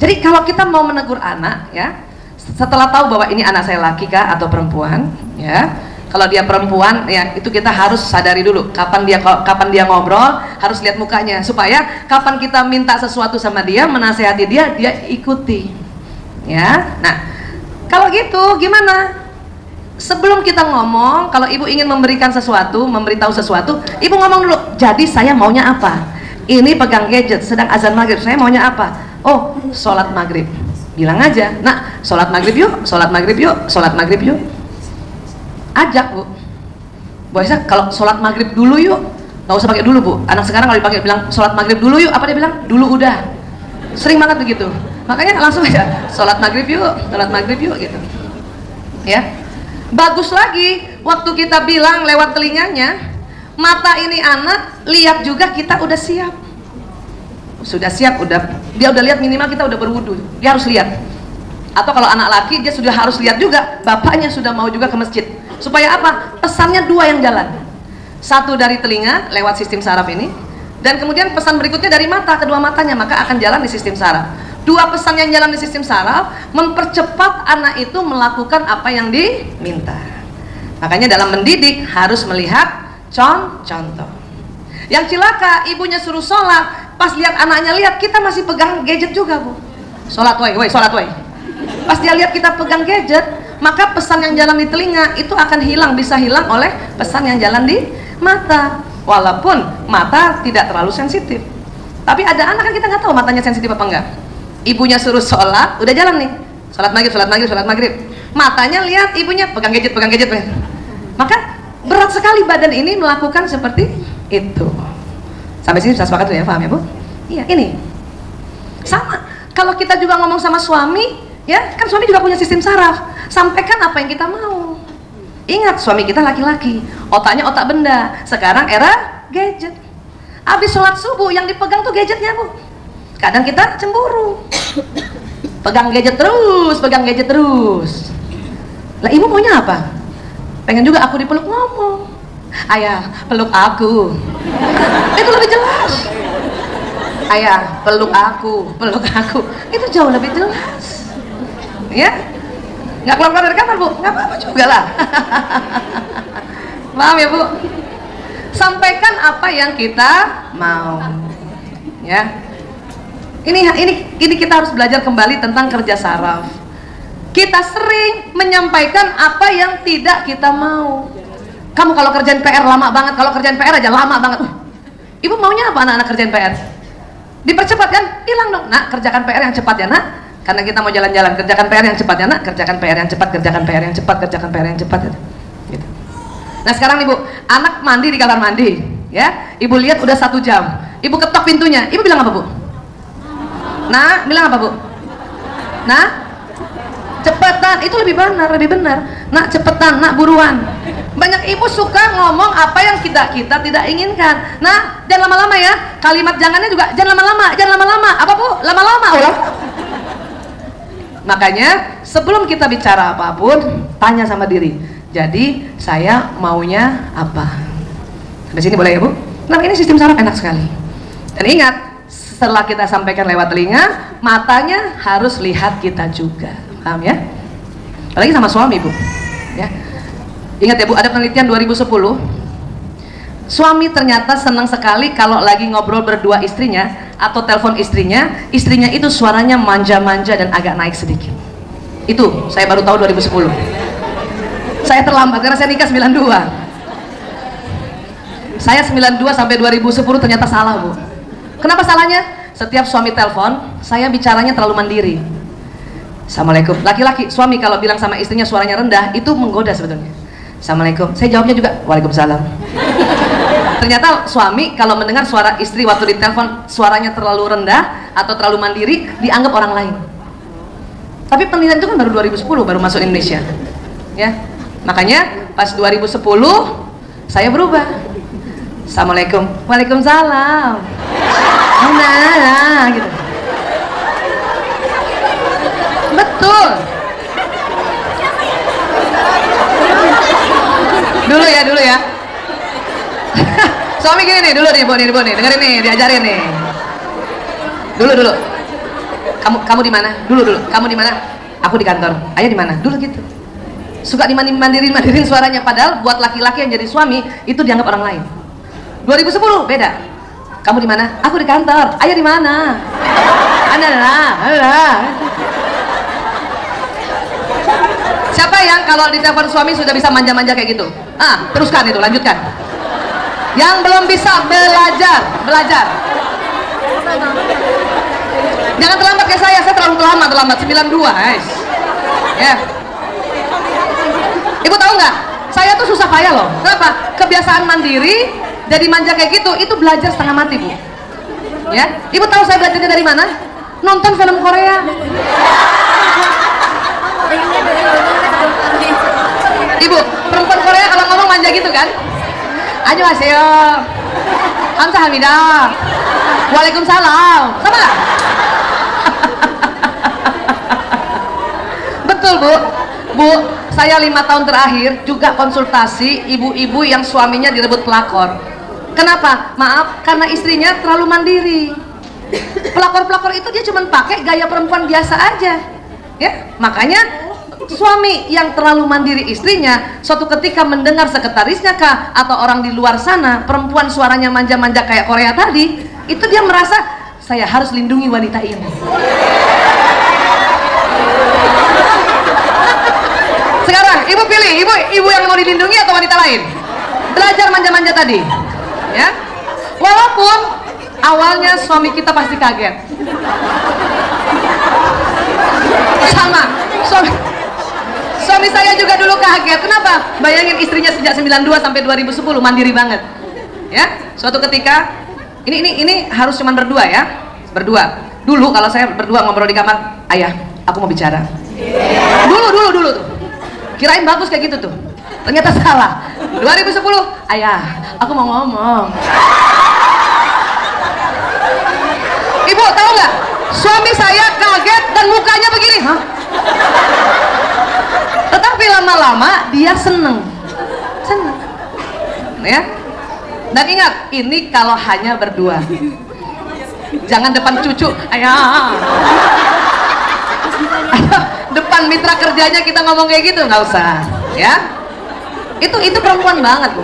Jadi kalau kita mau menegur anak, ya, setelah tahu bahwa ini anak saya laki kah atau perempuan, ya. Kalau dia perempuan, ya itu kita harus sadari dulu kapan dia ngobrol, harus lihat mukanya supaya kapan kita minta sesuatu sama dia, menasehati dia ikuti. Ya. Nah, kalau gitu gimana? Sebelum kita ngomong, kalau ibu ingin memberikan sesuatu, memberitahu sesuatu, ibu ngomong dulu, jadi saya maunya apa? Ini pegang gadget, sedang azan maghrib, saya maunya apa? Oh, sholat maghrib. Bilang aja, nak, sholat maghrib yuk, sholat maghrib yuk, sholat maghrib yuk. Ajak, Bu. Bu Aisyah, kalau sholat maghrib dulu yuk, nggak usah pakai dulu, Bu. Anak sekarang kalau dipakai bilang sholat maghrib dulu yuk, apa dia bilang? Dulu udah. Sering banget begitu. Makanya langsung aja, sholat maghrib yuk, sholat maghrib yuk, gitu. Ya. Bagus lagi waktu kita bilang lewat telinganya, mata ini anak lihat juga kita udah siap. Sudah siap, dia udah lihat, minimal kita udah berwudu. Dia harus lihat. Atau kalau anak laki dia sudah harus lihat juga, bapaknya sudah mau juga ke masjid. Supaya apa? Pesannya dua yang jalan. Satu dari telinga lewat sistem saraf ini, dan kemudian pesan berikutnya dari mata, kedua matanya, maka akan jalan di sistem saraf. Dua pesan yang jalan di sistem saraf mempercepat anak itu melakukan apa yang diminta. Makanya dalam mendidik harus melihat contoh. Yang cilaka, ibunya suruh sholat, pas lihat anaknya lihat, kita masih pegang gadget juga, Bu. Sholat woi, sholat woi. Pas dia lihat kita pegang gadget, maka pesan yang jalan di telinga itu akan hilang, bisa hilang oleh pesan yang jalan di mata. Walaupun mata tidak terlalu sensitif, tapi ada anak kan kita nggak tahu matanya sensitif apa enggak. Ibunya suruh sholat, udah jalan nih, sholat maghrib, sholat maghrib, sholat maghrib. Matanya lihat ibunya pegang gadget, pegang gadget. Maka berat sekali badan ini melakukan seperti itu. Sampai sini bisa sepakat ya, paham ya, Bu? Iya, ini sama. Kalau kita juga ngomong sama suami, ya kan suami juga punya sistem saraf. Sampaikan apa yang kita mau. Ingat, suami kita laki-laki, otaknya otak benda. Sekarang era gadget. Habis sholat subuh yang dipegang tuh gadgetnya, Bu. Kadang kita cemburu, pegang gadget terus, pegang gadget terus. Lah ibu maunya apa? Pengen juga aku dipeluk, ngomong, ayah peluk aku. Itu lebih jelas. Ayah peluk aku, peluk aku. Itu jauh lebih jelas. Ya, nggak keluar dari kamar, Bu, nggak apa-apa juga lah. Paham ya, Bu? Sampaikan apa yang kita mau. Ya. Ini kita harus belajar kembali tentang kerja saraf. Kita sering menyampaikan apa yang tidak kita mau. Kamu kalau kerjaan PR lama banget, kalau kerjaan PR aja lama banget. Ibu maunya apa anak-anak kerjaan PR? Dipercepat kan? Bilang dong, nak, kerjakan PR yang cepat ya, nak. Karena kita mau jalan-jalan, kerjakan PR yang cepat ya, nak. Kerjakan PR yang cepat, kerjakan PR yang cepat, kerjakan PR yang cepat. Gitu. Nah sekarang ibu, anak mandi di kamar mandi, ya. Ibu lihat udah 1 jam. Ibu ketok pintunya. Ibu bilang apa, Bu? Nah, bilang apa, Bu? Nah, cepetan, itu lebih benar, lebih benar. Nak, cepetan, nak, buruan. Banyak ibu suka ngomong apa yang kita tidak inginkan. Nah, jangan lama-lama ya. Kalimat jangannya juga jangan lama-lama, jangan lama-lama. Apa, Bu? Lama-lama. Makanya sebelum kita bicara apapun, tanya sama diri. Jadi, saya maunya apa? Sampai sini boleh ya, Bu? Nah, ini sistem saraf enak sekali. Dan ingat, setelah kita sampaikan lewat telinga, matanya harus lihat kita juga. Paham ya? Apalagi sama suami, Bu. Ya. Ingat ya, Bu, ada penelitian 2010. Suami ternyata senang sekali kalau lagi ngobrol berdua istrinya atau telepon istrinya itu suaranya manja-manja dan agak naik sedikit. Itu saya baru tahu 2010. Saya terlambat karena saya nikah 92. Saya 92 sampai 2010 ternyata salah, Bu. Kenapa salahnya? Setiap suami telepon, saya bicaranya terlalu mandiri. Assalamualaikum. Laki-laki, suami kalau bilang sama istrinya suaranya rendah, itu menggoda sebetulnya. Assalamualaikum. Saya jawabnya juga, waalaikumsalam. Ternyata suami kalau mendengar suara istri waktu ditelepon suaranya terlalu rendah atau terlalu mandiri, dianggap orang lain. Tapi penelitian itu kan baru 2010, baru masuk Indonesia. Ya. Makanya pas 2010 saya berubah. Assalamualaikum. Waalaikumsalam. Nah, gitu. Betul. Dulu ya, dulu ya. Suami gini nih, dulu nih, Bu nih, dengerin nih, diajarin nih. Dulu. Kamu di mana? Dulu. Kamu di mana? Aku di kantor. Ayah di mana? Dulu gitu. Suka dimandirin suaranya, padahal buat laki-laki yang jadi suami itu dianggap orang lain. 2010 beda. Kamu di mana? Aku di kantor. Ayah di mana? Anda. Siapa yang kalau ditelepon suami sudah bisa manja-manja kayak gitu? Teruskan itu, lanjutkan. Yang belum bisa belajar. Jangan terlambat kayak saya terlalu terlambat 92, guys. Ya. Ibu tahu nggak? Saya tuh susah payah loh. Kenapa? Kebiasaan mandiri, jadi manja kayak gitu, itu belajar setengah mati, Bu. Ya. Ibu tahu saya belajarnya dari mana? Nonton film Korea. Ibu, perempuan Korea kalau ngomong manja gitu kan? Annyeonghaseyo, 감사합니다, Waalaikumsalam, sama nggak? Betul, Bu, saya 5 tahun terakhir juga konsultasi ibu-ibu yang suaminya direbut pelakor. Kenapa? Maaf, karena istrinya terlalu mandiri. Pelakor-pelakor itu dia cuma pakai gaya perempuan biasa aja, ya. Makanya suami yang terlalu mandiri istrinya, suatu ketika mendengar sekretarisnya kah atau orang di luar sana perempuan suaranya manja-manja kayak Korea tadi, itu dia merasa saya harus lindungi wanita ini. Sekarang ibu pilih, ibu yang mau dilindungi atau wanita lain? Belajar manja-manja tadi, ya. Walaupun awalnya suami kita pasti kaget. Sama, suami saya juga dulu kaget. Kenapa? Bayangin istrinya sejak 92 sampai 2010 mandiri banget. Ya, suatu ketika ini harus cuman berdua ya. Berdua. Dulu kalau saya berdua ngobrol di kamar, ayah, aku mau bicara. Dulu tuh. Kirain bagus kayak gitu tuh. Ternyata salah. 2010, ayah, aku mau ngomong. Ibu tahu nggak? Suami saya kaget dan mukanya begini, hah? Tetapi lama-lama dia seneng, ya. Dan ingat, ini kalau hanya berdua. Jangan depan cucu, ayah. Depan mitra kerjanya kita ngomong kayak gitu, nggak usah, ya. Itu perempuan banget, Bu.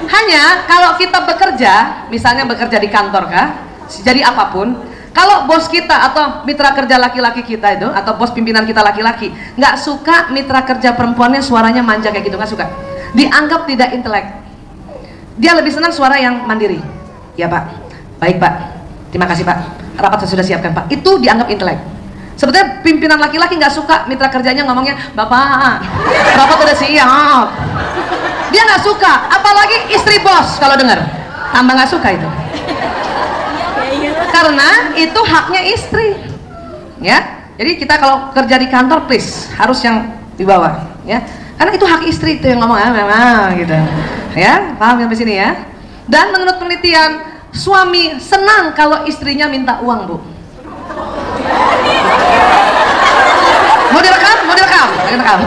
Hanya kalau kita bekerja, misalnya bekerja di kantor kah, jadi apapun, kalau bos kita atau mitra kerja laki-laki kita itu, atau bos pimpinan kita laki-laki nggak suka mitra kerja perempuannya suaranya manja kayak gitu, nggak suka, dianggap tidak intelek. Dia lebih senang suara yang mandiri. Ya Pak, baik Pak, terima kasih Pak, rapat saya sudah siapkan Pak. Itu dianggap intelek. Sebetulnya pimpinan laki-laki nggak suka mitra kerjanya ngomongnya, Bapak, rapat udah siap. Dia nggak suka, apalagi istri bos kalau dengar, tambah nggak suka itu. Karena itu haknya istri, ya. Jadi kita kalau kerja di kantor, please harus yang di bawah, ya. Karena itu hak istri, itu yang ngomong, memang gitu, ya. Paham sampai sini ya? Dan menurut penelitian, suami senang kalau istrinya minta uang, Bu. Mau direkam?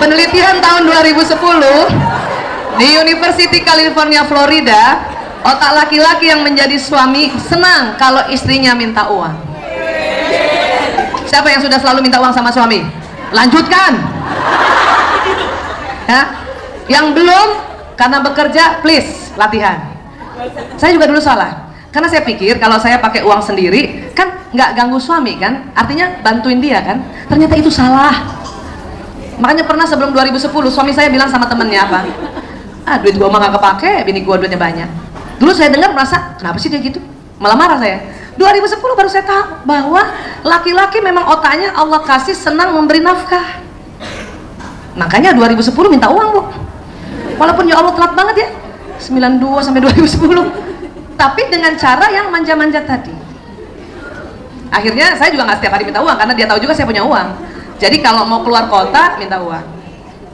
Penelitian tahun 2010 di University California, Florida, otak laki-laki yang menjadi suami senang kalau istrinya minta uang. Siapa yang sudah selalu minta uang sama suami? Lanjutkan. Ya. Yang belum, karena bekerja, please latihan. Saya juga dulu salah, karena saya pikir kalau saya pakai uang sendiri kan nggak ganggu suami kan, artinya bantuin dia kan. Ternyata itu salah. Makanya pernah sebelum 2010 suami saya bilang sama temennya apa, duit gua mah nggak kepake, bini gua duitnya banyak. Dulu saya dengar merasa, kenapa sih dia gitu, malah marah saya. 2010 baru saya tahu bahwa laki-laki memang otaknya Allah kasih senang memberi nafkah. Makanya 2010 minta uang, Bu. Walaupun ya Allah telat banget ya, 92 sampai 2010, tapi dengan cara yang manja-manja tadi. Akhirnya saya juga nggak setiap hari minta uang, karena dia tahu juga saya punya uang. Jadi kalau mau keluar kota minta uang,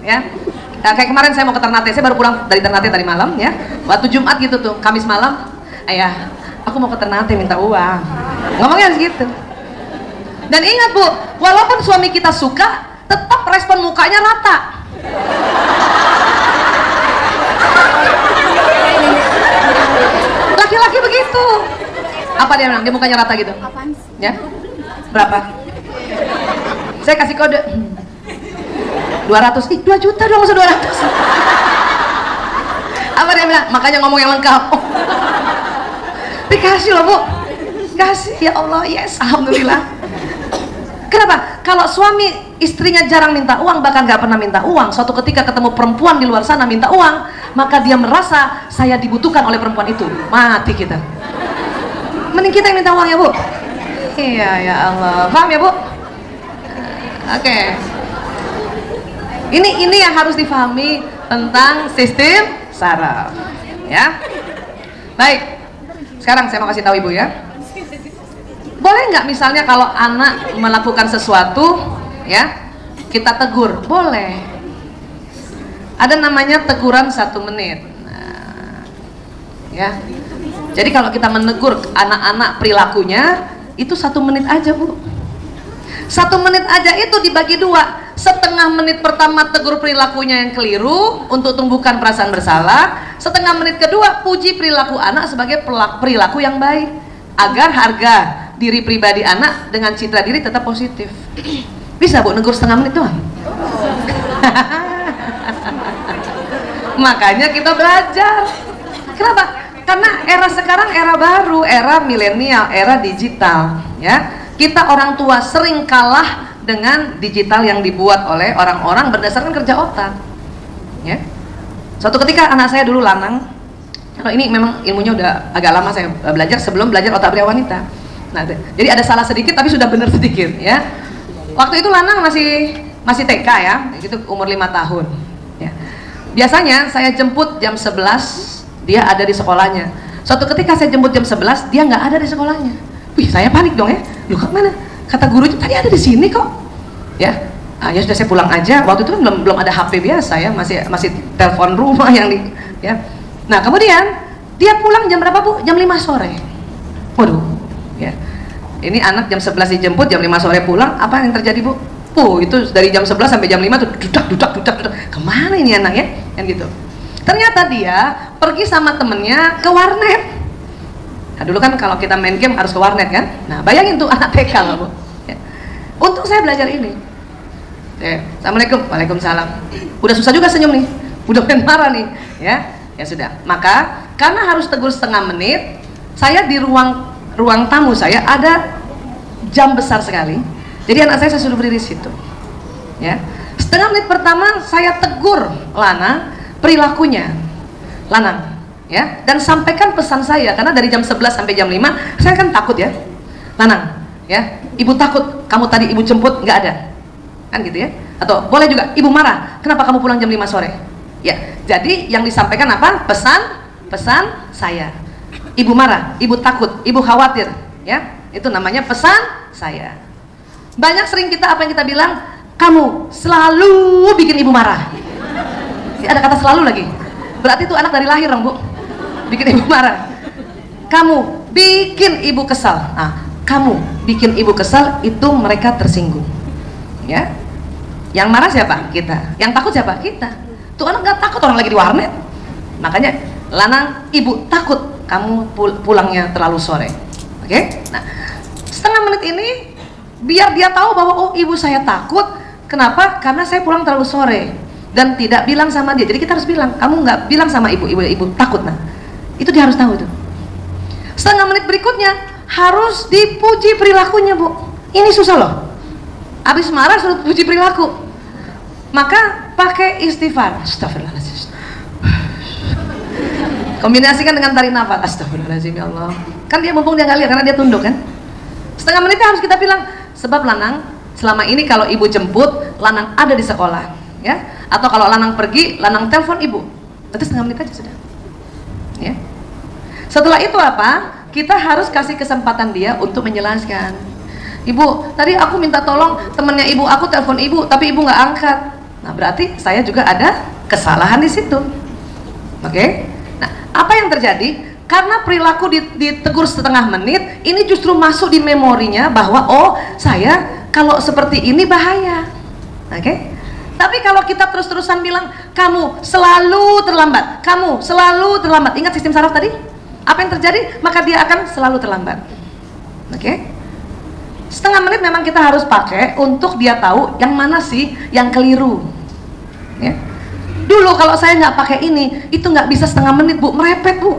ya. Nah, kayak kemarin saya mau ke Ternate, saya baru pulang dari Ternate tadi malam, ya. Waktu Jumat gitu tuh, Kamis malam, ayah, aku mau ke Ternate minta uang. Ngomongnya harus gitu. Dan ingat Bu, walaupun suami kita suka, tetap respon mukanya rata. Laki-laki begitu. Apa dia bilang? Dia mukanya rata gitu. Ya? Berapa? Saya kasih kode 200. Ih, 2 juta dong, masa 200. Apa dia bilang? Makanya ngomong yang lengkap. Dikasih loh Bu, kasih, ya Allah, yes, alhamdulillah. Kenapa? Kalau suami istrinya jarang minta uang, bahkan nggak pernah minta uang, suatu ketika ketemu perempuan di luar sana minta uang, maka dia merasa saya dibutuhkan oleh perempuan itu. Mati kita. Mending kita yang minta uang ya Bu. Iya, ya Allah, paham ya Bu? Oke. Ini yang harus difahami tentang sistem saraf, ya. Baik. Sekarang saya mau kasih tahu Ibu ya. Boleh nggak misalnya kalau anak melakukan sesuatu, ya, kita tegur? Boleh. Ada namanya teguran 1 menit. Nah, ya. Jadi kalau kita menegur anak-anak perilakunya, itu 1 menit aja Bu. 1 menit aja itu dibagi 2. Setengah menit pertama tegur perilakunya yang keliru untuk tumbuhkan perasaan bersalah. Setengah menit kedua puji perilaku anak sebagai perilaku yang baik, agar harga diri pribadi anak dengan citra diri tetap positif. Bisa Bu negur setengah menit doang? Makanya kita belajar. Kenapa? Karena era sekarang era baru, era milenial, era digital, ya. Kita orang tua sering kalah dengan digital yang dibuat oleh orang-orang berdasarkan kerja otak, ya. Suatu ketika anak saya dulu Lanang, kalau ini memang ilmunya udah agak lama saya belajar sebelum belajar otak pria wanita. Nah, jadi ada salah sedikit tapi sudah benar sedikit, ya. Waktu itu Lanang masih TK ya, itu umur 5 tahun. Ya. Biasanya saya jemput jam 11, dia ada di sekolahnya. Suatu ketika saya jemput jam 11, dia nggak ada di sekolahnya. Wih, saya panik dong ya. Loh, kemana? Kata guru itu tadi ada di sini kok. Ya, ya sudah saya pulang aja. Waktu itu kan belum ada HP biasa ya, masih telepon rumah yang di, ya. Nah kemudian dia pulang jam berapa Bu? Jam 5 sore. Waduh, ya. Ini anak jam 11 dijemput, jam 5 sore pulang. Apa yang terjadi Bu? Itu dari jam 11 sampai jam 5 tuh dudak. Kemana ini anak ya? Kan gitu. Ternyata dia pergi sama temennya ke warnet. Nah, dulu kan kalau kita main game harus ke warnet kan? Nah bayangin tuh anak TK lah Bu. Ya. Untuk saya belajar ini. Assalamualaikum, waalaikumsalam. Udah susah juga senyum nih, udah pengen marah nih, ya. Ya sudah. Maka karena harus tegur setengah menit, saya di ruang tamu saya ada jam besar sekali. Jadi anak saya suruh berdiri di situ. Ya. Setengah menit pertama saya tegur Lanang perilakunya. Lanang. Ya, dan sampaikan pesan saya karena dari jam 11 sampai jam 5 saya kan takut ya. Lanang, ya, ibu takut kamu tadi ibu jemput nggak ada, kan gitu ya. Atau boleh juga ibu marah kenapa kamu pulang jam 5 sore. Ya, jadi yang disampaikan apa? Pesan saya. Ibu marah, ibu takut, ibu khawatir, ya, itu namanya pesan saya. Banyak sering kita apa yang kita bilang, kamu selalu bikin ibu marah. Ya, ada kata selalu lagi, berarti itu anak dari lahir dong Bu, bikin ibu marah. Kamu bikin ibu kesal. Nah, kamu bikin ibu kesal itu mereka tersinggung, ya. Yang marah siapa? Kita. Yang takut siapa? Kita. Tuh anak nggak takut orang lagi di warnet. Makanya Lanang, ibu takut kamu pulangnya terlalu sore. Oke? Nah, setengah menit ini biar dia tahu bahwa oh ibu saya takut. Kenapa? Karena saya pulang terlalu sore dan tidak bilang sama dia. Jadi kita harus bilang, kamu nggak bilang sama ibu takut. Nah, itu dia harus tahu itu. Setengah menit berikutnya harus dipuji perilakunya Bu. Ini susah loh. Habis marah suruh puji perilaku. Maka pakai istighfar. Astagfirullahaladzim. Kombinasikan dengan tarik nafas. Astagfirullahaladzim ya Allah. Kan dia mumpung dia nggak lihat karena dia tunduk kan. Setengah menitnya harus kita bilang, sebab Lanang selama ini kalau ibu jemput, Lanang ada di sekolah, ya. Atau kalau Lanang pergi, Lanang telepon ibu. Berarti setengah menit aja sudah. Ya. Setelah itu apa? Kita harus kasih kesempatan dia untuk menjelaskan. Ibu, tadi aku minta tolong temannya ibu aku telepon ibu, tapi ibu nggak angkat. Nah, berarti saya juga ada kesalahan di situ. Oke? Nah, apa yang terjadi? Karena perilaku ditegur setengah menit, ini justru masuk di memorinya bahwa oh saya kalau seperti ini bahaya. Oke? Tapi kalau kita terus-terusan bilang kamu selalu terlambat, kamu selalu terlambat, ingat sistem saraf tadi? Apa yang terjadi? Maka dia akan selalu terlambat. Oke? Setengah menit memang kita harus pakai untuk dia tahu yang mana sih yang keliru. Ya. Dulu kalau saya nggak pakai ini, itu nggak bisa setengah menit Bu, merepet Bu.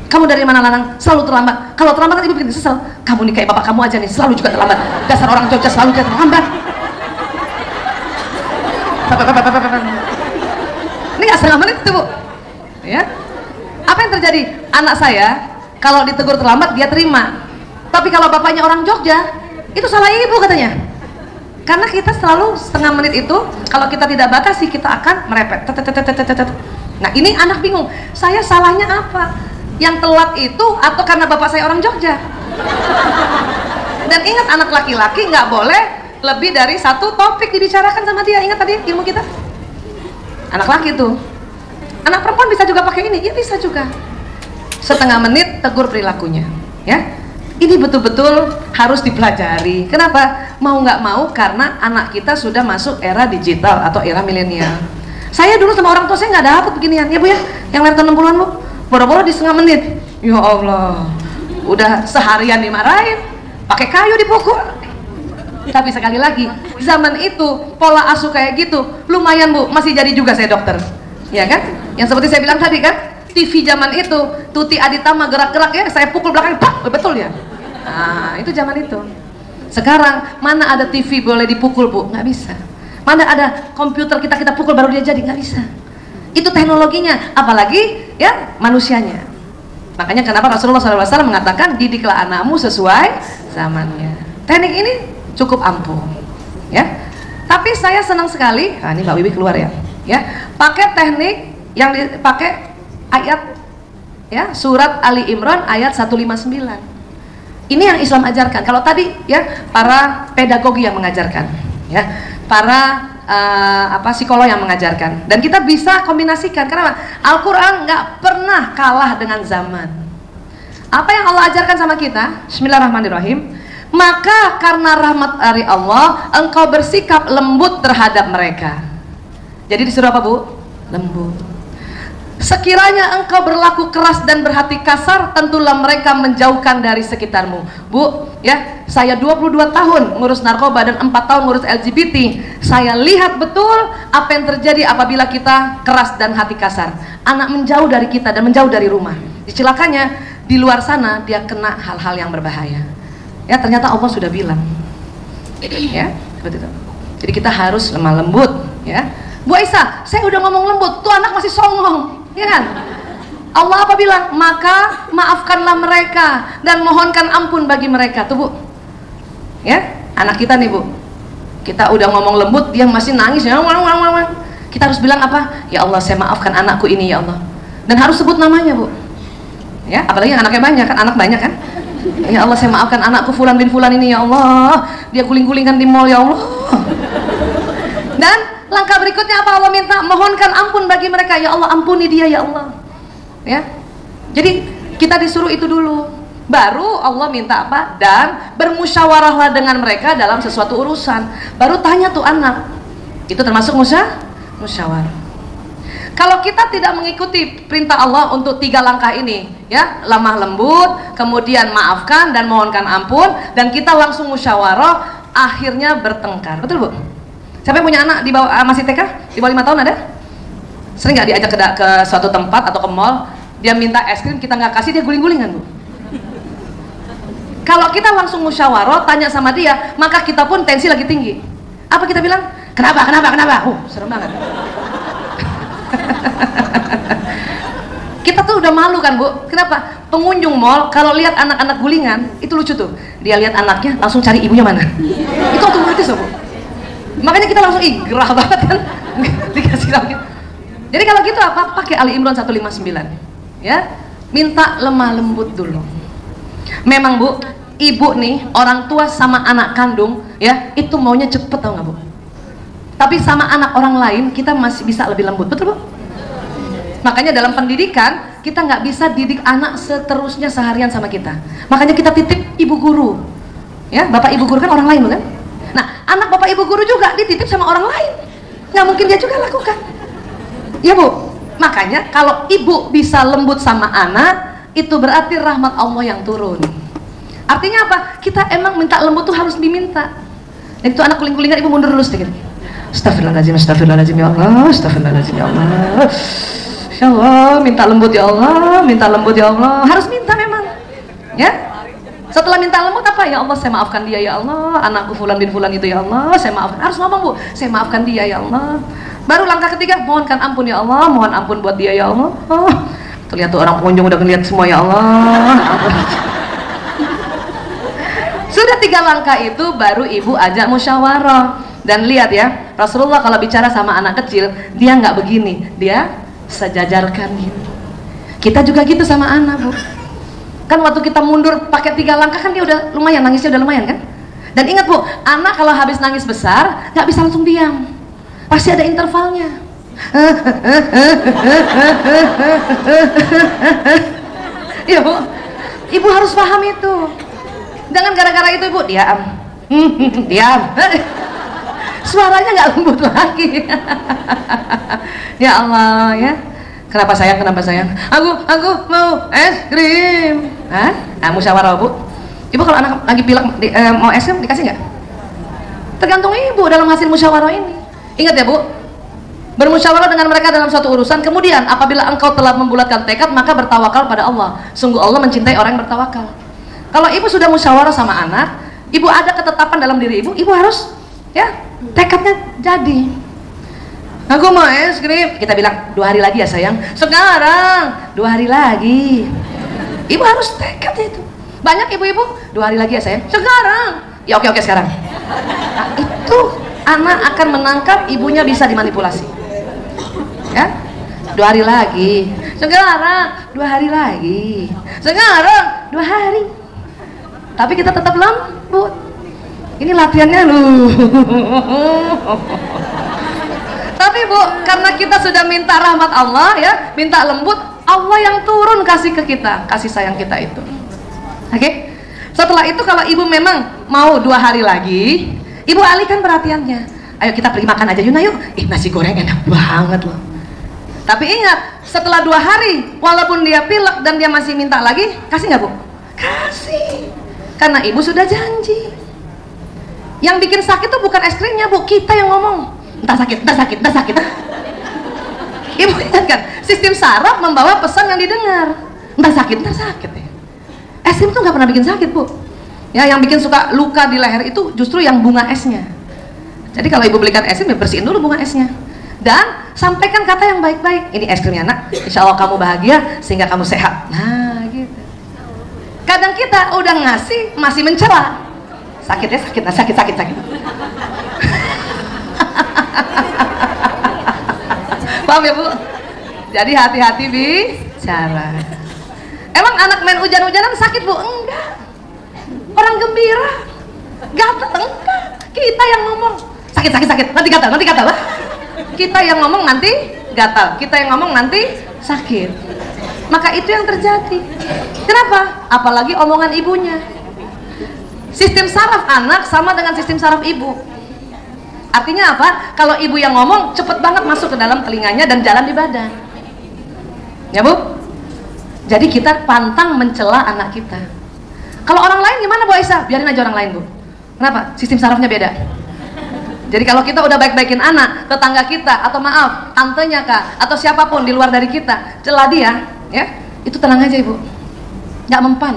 Kamu dari mana Lanang? Selalu terlambat. Kalau terlambat ibu bikin sesal. Kamu nih kayak bapak kamu aja nih, selalu juga terlambat. Dasar orang Jogja selalu juga terlambat. Ini nggak setengah menit itu Bu. Ya. Apa yang terjadi? Anak saya kalau ditegur terlambat dia terima. Tapi kalau bapaknya orang Jogja, itu salah ibu katanya. Karena kita selalu setengah menit itu, kalau kita tidak batasi kita akan merepet. Nah ini anak bingung. Saya salahnya apa? Yang telat itu atau karena bapak saya orang Jogja? Dan ingat anak laki-laki nggak boleh lebih dari satu topik dibicarakan sama dia. Ingat tadi ilmu kita? Anak laki tuh. Anak perempuan bisa juga pakai ini? Ya bisa juga. Setengah menit tegur perilakunya. Ya, ini betul-betul harus dipelajari. Kenapa? Mau nggak mau karena anak kita sudah masuk era digital atau era milenial. Saya dulu sama orang tua saya nggak dapet beginian ya Bu ya, yang lahir tahun 60-an Bu. Boro-boro di setengah menit, ya Allah, udah seharian dimarahin, pakai kayu dipukul. Tapi sekali lagi, zaman itu pola asuh kayak gitu, lumayan Bu, masih jadi juga saya dokter, ya kan? Yang seperti saya bilang tadi kan, TV zaman itu, Tuti Aditama gerak-gerak ya, saya pukul belakang, pak, betul ya? Nah, itu zaman itu. Sekarang mana ada TV boleh dipukul Bu? Nggak bisa. Mana ada komputer kita pukul baru dia jadi? Nggak bisa. Itu teknologinya, apalagi ya manusianya. Makanya kenapa Rasulullah SAW mengatakan didiklah anakmu sesuai zamannya. Teknik ini cukup ampuh, ya. Tapi saya senang sekali. Nah, ini Mbak Wiwi keluar ya. Pakai teknik yang dipakai ayat, ya, surat Ali Imran ayat 159. Ini yang Islam ajarkan. Kalau tadi ya para pedagogi yang mengajarkan, ya, para psikolog yang mengajarkan, dan kita bisa kombinasikan. Kenapa? Al-Quran nggak pernah kalah dengan zaman. Apa yang Allah ajarkan sama kita? Bismillahirrahmanirrahim. Maka karena rahmat dari Allah, engkau bersikap lembut terhadap mereka. Jadi disuruh apa Bu? Lembut. Sekiranya engkau berlaku keras dan berhati kasar, tentulah mereka menjauhkan dari sekitarmu. Bu, ya, saya 22 tahun ngurus narkoba dan 4 tahun ngurus LGBT. Saya lihat betul apa yang terjadi apabila kita keras dan hati kasar. Anak menjauh dari kita dan menjauh dari rumah. Celakanya di luar sana dia kena hal-hal yang berbahaya. Ya, ternyata Allah sudah bilang. Ya, seperti itu. Jadi kita harus lemah lembut, ya. Bu Aisyah, saya udah ngomong lembut, tuh anak masih songong. Ya kan? Allah apa bilang? Maka maafkanlah mereka dan mohonkan ampun bagi mereka. Tuh Bu, ya, anak kita nih Bu, kita udah ngomong lembut, dia masih nangis ya, kita harus bilang apa? Ya Allah, saya maafkan anakku ini ya Allah. Dan harus sebut namanya Bu, ya, apalagi yang anaknya banyak kan, anak banyak kan. Ya Allah, saya maafkan anakku Fulan bin Fulan ini ya Allah, dia guling-gulingkan di mall ya Allah. Dan langkah berikutnya apa? Allah minta mohonkan ampun bagi mereka. Ya Allah, ampuni dia ya Allah. Ya. Jadi kita disuruh itu dulu. Baru Allah minta apa? Dan bermusyawarahlah dengan mereka dalam sesuatu urusan. Baru tanya tuh anak. Itu termasuk musyawarah. Kalau kita tidak mengikuti perintah Allah untuk 3 langkah ini, ya, lemah lembut, kemudian maafkan dan mohonkan ampun, dan kita langsung musyawarah, akhirnya bertengkar. Betul Bu? Siapa yang punya anak di bawah masih TK? Di bawah 5 tahun ada? Sering nggak diajak ke suatu tempat atau ke mall, dia minta es krim, kita nggak kasih, dia guling-gulingan Bu. Kalau kita langsung musyawarah, tanya sama dia, maka kita pun tensi lagi tinggi. Apa kita bilang? Kenapa? Serem banget. Kita tuh udah malu kan Bu. Kenapa? Pengunjung mall kalau lihat anak-anak gulingan, itu lucu tuh. Dia lihat anaknya, langsung cari ibunya mana. Itu otomatis loh Bu. Makanya kita langsung gerah banget kan. Dikasih lagi. Jadi kalau gitu apa? Pakai Ali Imran 159. Ya. Minta lemah lembut dulu. Memang Bu, ibu nih, orang tua sama anak kandung, ya, itu maunya cepet, tau nggak Bu? Tapi sama anak orang lain kita masih bisa lebih lembut, betul Bu? Makanya dalam pendidikan kita nggak bisa didik anak seterusnya seharian sama kita. Makanya kita titip ibu guru, ya, bapak ibu guru kan orang lain bukan? Nah, anak bapak ibu guru juga dititip sama orang lain, nggak mungkin dia juga lakukan, ya Bu. Makanya kalau ibu bisa lembut sama anak, itu berarti rahmat Allah yang turun. Artinya apa? Kita emang minta lembut tuh harus diminta. Dan itu anak kuling-kulingan, ibu mundur dulu sedikit. Astagfirullahaladzim, astagfirullahaladzim ya Allah, astagfirullahaladzim ya Allah. Ya Allah, minta lembut ya Allah, minta lembut ya Allah. Harus minta memang, ya. Setelah minta lembut apa? Ya Allah, saya maafkan dia ya Allah. Anakku fulan bin fulan itu ya Allah, saya maafkan. Harus ngomong Bu, saya maafkan dia ya Allah. Baru langkah ketiga, mohonkan ampun ya Allah, mohon ampun buat dia ya Allah. Oh, tuh lihat tuh orang pengunjung udah ngeliat semua ya Allah. Sudah 3 langkah itu baru ibu ajak musyawarah. Dan lihat ya, Rasulullah kalau bicara sama anak kecil, dia nggak begini, dia sejajarkan gitu. Kita juga gitu sama anak Bu. Kan waktu kita mundur pakai 3 langkah kan dia udah lumayan, nangisnya udah lumayan kan. Dan ingat Bu, anak kalau habis nangis besar nggak bisa langsung diam, pasti ada intervalnya. Iya Bu, ibu harus paham itu. Jangan gara-gara itu ibu diam, diam. Suaranya nggak lembut lagi. Ya Allah ya. Kenapa sayang? Kenapa sayang? Aku mau es krim. Hah? Nah, musyawarah Bu. Ibu kalau anak lagi pilek mau es krim dikasih nggak? Tergantung ibu dalam hasil musyawarah ini. Ingat ya Bu, bermusyawarah dengan mereka dalam suatu urusan. Kemudian apabila engkau telah membulatkan tekad, maka bertawakal pada Allah. Sungguh Allah mencintai orang yang bertawakal. Kalau ibu sudah musyawarah sama anak, ibu ada ketetapan dalam diri ibu, ibu harus ya tekadnya jadi. Aku mau es krim, kita bilang 2 hari lagi ya sayang. Sekarang 2 hari lagi. Ibu harus tekadnya itu. Banyak ibu-ibu 2 hari lagi ya sayang. Sekarang. Ya oke sekarang. Nah, itu anak akan menangkap ibunya bisa dimanipulasi. Ya, 2 hari lagi. Sekarang 2 hari lagi. Sekarang 2 hari. Tapi kita tetap lembut. Ini latihannya loh. Tapi Bu, karena kita sudah minta rahmat Allah ya, minta lembut, Allah yang turun kasih ke kita, kasih sayang kita itu. Oke? Setelah itu kalau ibu memang mau 2 hari lagi, ibu alihkan perhatiannya. Ayo kita pergi makan aja Yuna yuk. Nasi goreng enak banget loh. Tapi ingat, setelah 2 hari, walaupun dia pilek dan dia masih minta lagi, kasih nggak Bu? Kasih. Karena ibu sudah janji. Yang bikin sakit tuh bukan es krimnya Bu, kita yang ngomong. Entah sakit, entah sakit, entah sakit. Ibu ingat kan, sistem saraf membawa pesan yang didengar. Entah sakit ya. Es krim tuh nggak pernah bikin sakit Bu. Ya, yang bikin suka luka di leher itu justru yang bunga esnya. Jadi kalau ibu belikan es krim, ya bersihin dulu bunga esnya. Dan sampaikan kata yang baik-baik. Ini es krimnya nak, insya Allah kamu bahagia sehingga kamu sehat. Nah gitu. Kadang kita udah ngasih masih mencela. Sakit ya, sakit, nah, sakit. Paham ya Bu? Jadi hati-hati bicara. Emang anak main hujan-hujanan sakit Bu? Enggak. Orang gembira, gatal enggak. Kita yang ngomong sakit, nanti gatal. Kita yang ngomong nanti gatal, kita yang ngomong nanti sakit. Maka itu yang terjadi. Kenapa? Apalagi omongan ibunya. Sistem saraf anak sama dengan sistem saraf ibu. Artinya apa? Kalau ibu yang ngomong cepet banget masuk ke dalam telinganya dan jalan di badan. Ya Bu? Jadi kita pantang mencela anak kita. Kalau orang lain gimana Bu Aisyah? Biarin aja orang lain Bu. Kenapa? Sistem sarafnya beda. Jadi kalau kita udah baik-baikin anak, tetangga kita, atau maaf, tantenya Kak, atau siapapun di luar dari kita, celah dia, ya, itu tenang aja Ibu. Nggak mempan.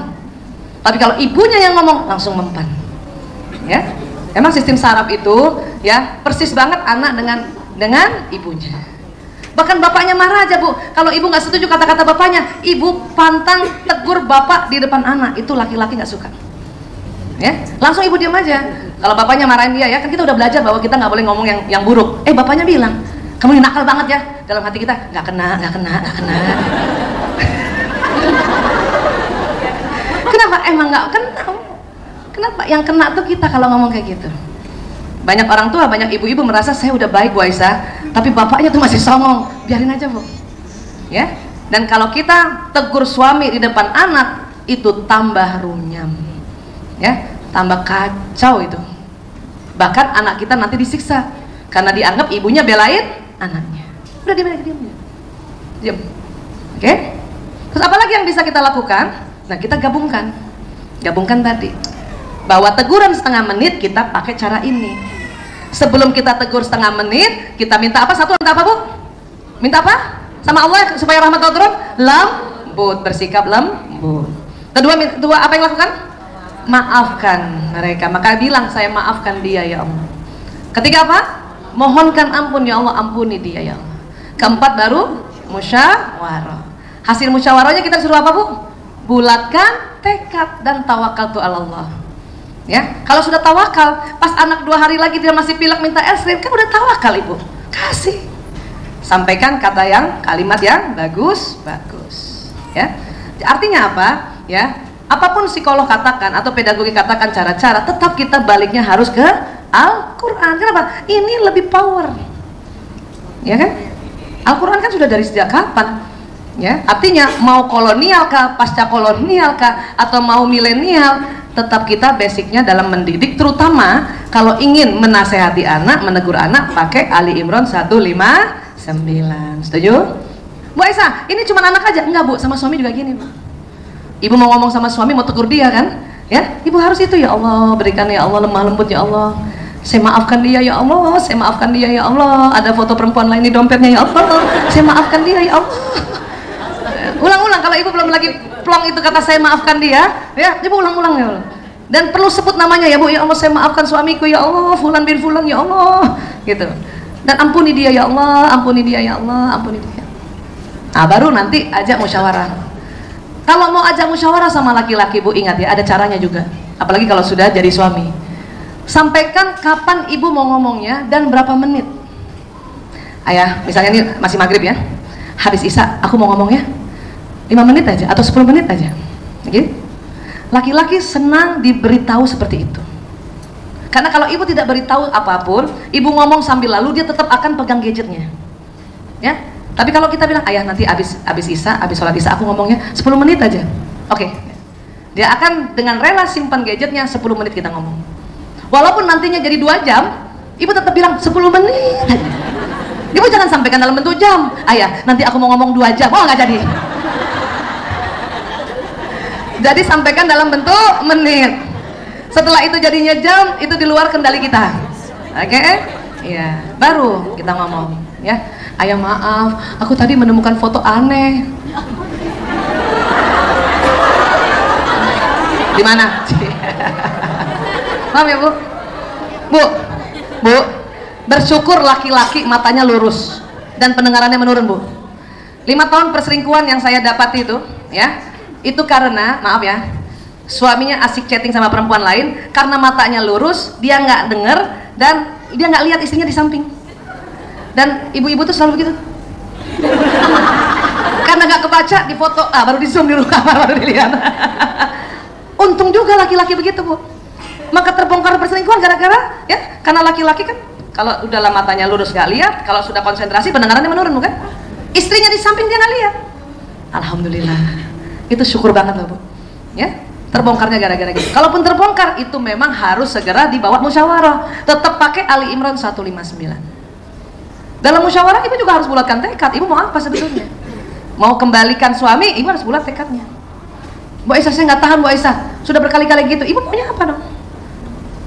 Tapi kalau ibunya yang ngomong, langsung mempan. Ya. Emang sistem saraf itu ya persis banget anak dengan ibunya. Bahkan bapaknya marah aja Bu, kalau ibu nggak setuju kata-kata bapaknya, ibu pantang tegur bapak di depan anak. Itu laki-laki nggak suka. Ya, langsung ibu diam aja. Kalau bapaknya marahin dia, ya kan kita udah belajar bahwa kita nggak boleh ngomong yang buruk. Bapaknya bilang, kamu ini nakal banget ya. Dalam hati kita, nggak kena. Kenapa? Emang nggak kena. Kenapa? Yang kena tuh kita kalau ngomong kayak gitu. Banyak orang tua, banyak ibu-ibu merasa saya udah baik Bu Aisyah, tapi bapaknya tuh masih songong. Biarin aja Bu. ya. Dan kalau kita tegur suami di depan anak, itu tambah runyam, ya, tambah kacau itu. Bahkan anak kita nanti disiksa karena dianggap ibunya belain anaknya. Udah diam. Oke? Terus apa lagi yang bisa kita lakukan? Nah, kita gabungkan tadi bahwa teguran setengah menit kita pakai cara ini. Sebelum kita tegur setengah menit, kita minta apa? Satu, minta apa, Bu? Minta apa? Sama Allah supaya rahmat Allah turun? Lembut, bersikap lembut. Kedua apa yang lakukan? Maafkan mereka. Maka bilang, saya maafkan dia ya Allah. Ketiga apa? Mohonkan ampun ya Allah, ampuni dia ya Allah. Keempat baru musyawarah. Hasil musyawarahnya kita suruh apa, Bu? Bulatkan tekad dan tawakal tu Allah. Ya, kalau sudah tawakal, pas anak 2 hari lagi dia masih pilek minta es krim, kan udah tawakal ibu. Kasih. Sampaikan kalimat yang bagus. Ya. Artinya apa? Ya. Apapun psikolog katakan atau pedagogi katakan cara-cara, tetap kita baliknya harus ke Al-Quran. Kenapa? Ini lebih power. Ya kan? Al-Quran kan sudah dari sejak kapan? Ya, artinya mau kolonial kah, pasca kolonial kah, atau mau milenial, tetap kita basicnya dalam mendidik, terutama kalau ingin menasehati anak, menegur anak, pakai Ali Imran 159. Setuju? Bu Aisyah, ini cuma anak aja? Enggak, Bu, sama suami juga gini, Bu. Ibu mau ngomong sama suami, mau tegur dia kan? Ya, ibu harus itu, ya Allah, berikan ya Allah lemah lembut ya Allah. Saya maafkan dia ya Allah, saya maafkan dia ya Allah. Ada foto perempuan lain di dompetnya ya Allah. Saya maafkan dia ya Allah. Ulang-ulang, kalau ibu belum lagi plong itu kata saya maafkan dia, ya, ibu ulang-ulang ya Allah. Dan perlu sebut namanya ya Bu, ya Allah saya maafkan suamiku ya Allah, fulan bin fulan ya Allah, gitu. Dan ampuni dia ya Allah, ampuni dia ya Allah, ampuni dia. Nah, baru nanti ajak musyawarah. Kalau mau ajak musyawarah sama laki-laki, Bu, ingat ya, ada caranya juga. Apalagi kalau sudah jadi suami. Sampaikan kapan ibu mau ngomongnya dan berapa menit. Ayah, misalnya ini masih maghrib ya, habis isya aku mau ngomongnya 5 menit aja atau 10 menit aja. Gitu? Laki-laki senang diberitahu seperti itu. Karena kalau ibu tidak beritahu apapun, ibu ngomong sambil lalu, dia tetap akan pegang gadgetnya. Ya. Tapi kalau kita bilang, ayah nanti habis isya, habis sholat isya aku ngomongnya 10 menit aja. Oke. Dia akan dengan rela simpan gadgetnya 10 menit kita ngomong. Walaupun nantinya jadi 2 jam, ibu tetap bilang 10 menit aja. Ibu jangan sampaikan dalam bentuk jam. Ayah, nanti aku mau ngomong 2 jam. Oh, nggak jadi. Jadi sampaikan dalam bentuk menit. Setelah itu jadinya jam, itu di luar kendali kita. Oke? Iya, baru kita ngomong, ya. Ayah maaf, aku tadi menemukan foto aneh. Di mana? Paham ya, Bu? Bu, bersyukur laki-laki matanya lurus dan pendengarannya menurun, Bu. 5 tahun perselingkuhan yang saya dapati itu, ya, itu karena, maaf ya, suaminya asik chatting sama perempuan lain, karena matanya lurus, dia nggak denger dan dia nggak lihat istrinya di samping. Dan ibu-ibu tuh selalu begitu. Karena nggak kebaca di foto, baru di zoom dulu, baru dilihat. Untung juga laki-laki begitu, Bu. Maka terbongkar perselingkuhan gara-gara, ya, karena laki-laki kan kalau udah lama matanya lurus nggak lihat, kalau sudah konsentrasi pendengarannya menurun, bukan? Istrinya di samping dia nggak lihat. Alhamdulillah, itu syukur banget loh, Bu. Ya, terbongkarnya gara-gara gitu. Kalaupun terbongkar, itu memang harus segera dibawa musyawarah. Tetap pakai Ali Imran 159. Dalam musyawarah ibu juga harus bulatkan tekad. Ibu mau apa sebetulnya? Mau kembalikan suami, ibu harus bulat tekadnya. Bu Aisyah, saya nggak tahan, Bu Aisyah. Sudah berkali-kali gitu. Ibu maunya apa dong?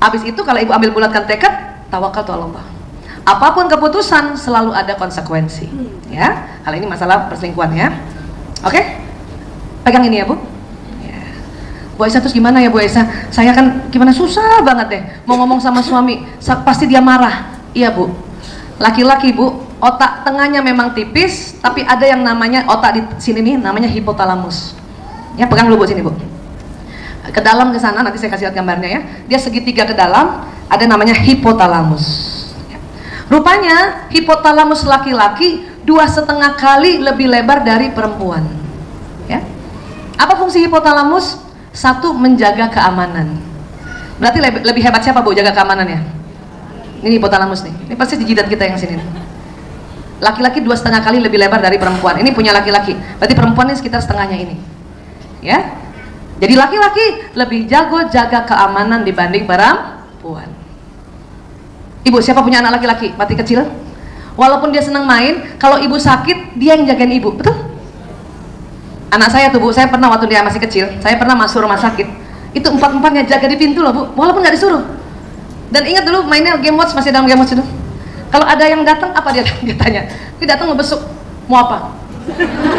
Habis itu kalau ibu ambil bulatkan tekad, tawakal tu Allah. Apapun keputusan selalu ada konsekuensi. Ya, hal ini masalah perselingkuhan ya. Oke? Pegang ini ya, Bu. Ya. Bu Aisyah, terus gimana ya Bu Aisyah? Saya kan gimana, susah banget deh mau ngomong sama suami. Pasti dia marah. Iya, Bu. Laki-laki, Bu, otak tengahnya memang tipis, tapi ada yang namanya otak di sini nih, namanya hipotalamus. Ya, pegang dulu, Bu, sini, Bu. Ke dalam ke sana, nanti saya kasih lihat gambarnya ya. Dia segitiga ke dalam, ada namanya hipotalamus. Ya. Rupanya hipotalamus laki-laki 2,5 kali lebih lebar dari perempuan. Ya. Apa fungsi hipotalamus? 1, menjaga keamanan. Berarti lebih hebat siapa, Bu, jaga keamanannya? Ini hipotalamus nih. Ini pasti di jidat kita yang sini nih. Laki-laki 2,5 kali lebih lebar dari perempuan. Ini punya laki-laki. Berarti perempuan ini sekitar setengahnya ini. Ya. Jadi laki-laki lebih jago jaga keamanan dibanding perempuan. Ibu, siapa punya anak laki-laki? Mati kecil? Walaupun dia senang main, kalau ibu sakit, dia yang jagain ibu. Betul? Anak saya tuh, Bu, saya pernah waktu dia masih kecil, saya pernah masuk rumah sakit. Itu 4-4-nya jaga di pintu loh, Bu. Walaupun nggak disuruh. Dan ingat dulu mainnya Game Watch, masih dalam Game Watch itu. Kalau ada yang datang, apa dia tanya? Dia datang mau besuk, mau apa?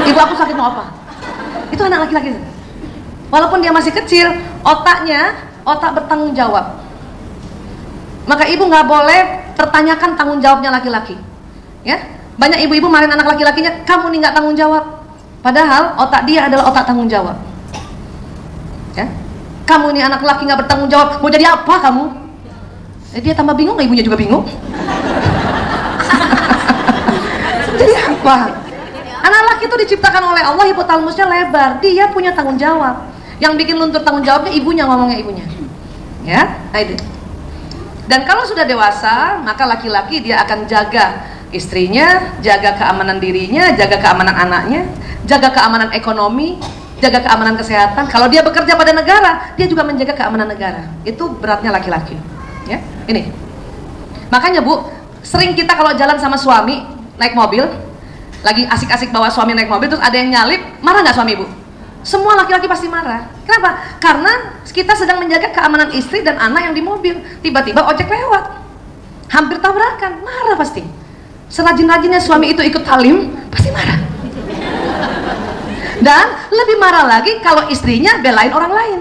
Ibu, aku sakit, mau apa? Itu anak laki-laki. Walaupun dia masih kecil, otak bertanggung jawab. Maka ibu nggak boleh pertanyakan tanggung jawabnya laki-laki. Ya, banyak ibu-ibu marahin anak laki-lakinya, kamu nih nggak tanggung jawab. Padahal otak dia adalah otak tanggung jawab. Ya, kamu nih anak laki nggak bertanggung jawab, mau jadi apa kamu? Dia tambah bingung, ibunya juga bingung. Jadi apa? Anak laki itu diciptakan oleh Allah, hipotalamusnya lebar, dia punya tanggung jawab. Yang bikin luntur tanggung jawabnya ibunya, ngomongnya ibunya. Ya, nah itu. Dan kalau sudah dewasa, maka laki-laki dia akan jaga istrinya, jaga keamanan dirinya, jaga keamanan anaknya, jaga keamanan ekonomi, jaga keamanan kesehatan. Kalau dia bekerja pada negara, dia juga menjaga keamanan negara. Itu beratnya laki-laki. Ya, ini. Makanya Bu, sering kita kalau jalan sama suami naik mobil, lagi asik-asik bawa suami naik mobil, terus ada yang nyalip, marah nggak suami Ibu? Semua laki-laki pasti marah. Kenapa? Karena kita sedang menjaga keamanan istri dan anak yang di mobil. Tiba-tiba ojek lewat, hampir tabrakan, marah pasti. Serajin-rajinnya suami itu ikut talim, pasti marah. Dan lebih marah lagi kalau istrinya belain orang lain.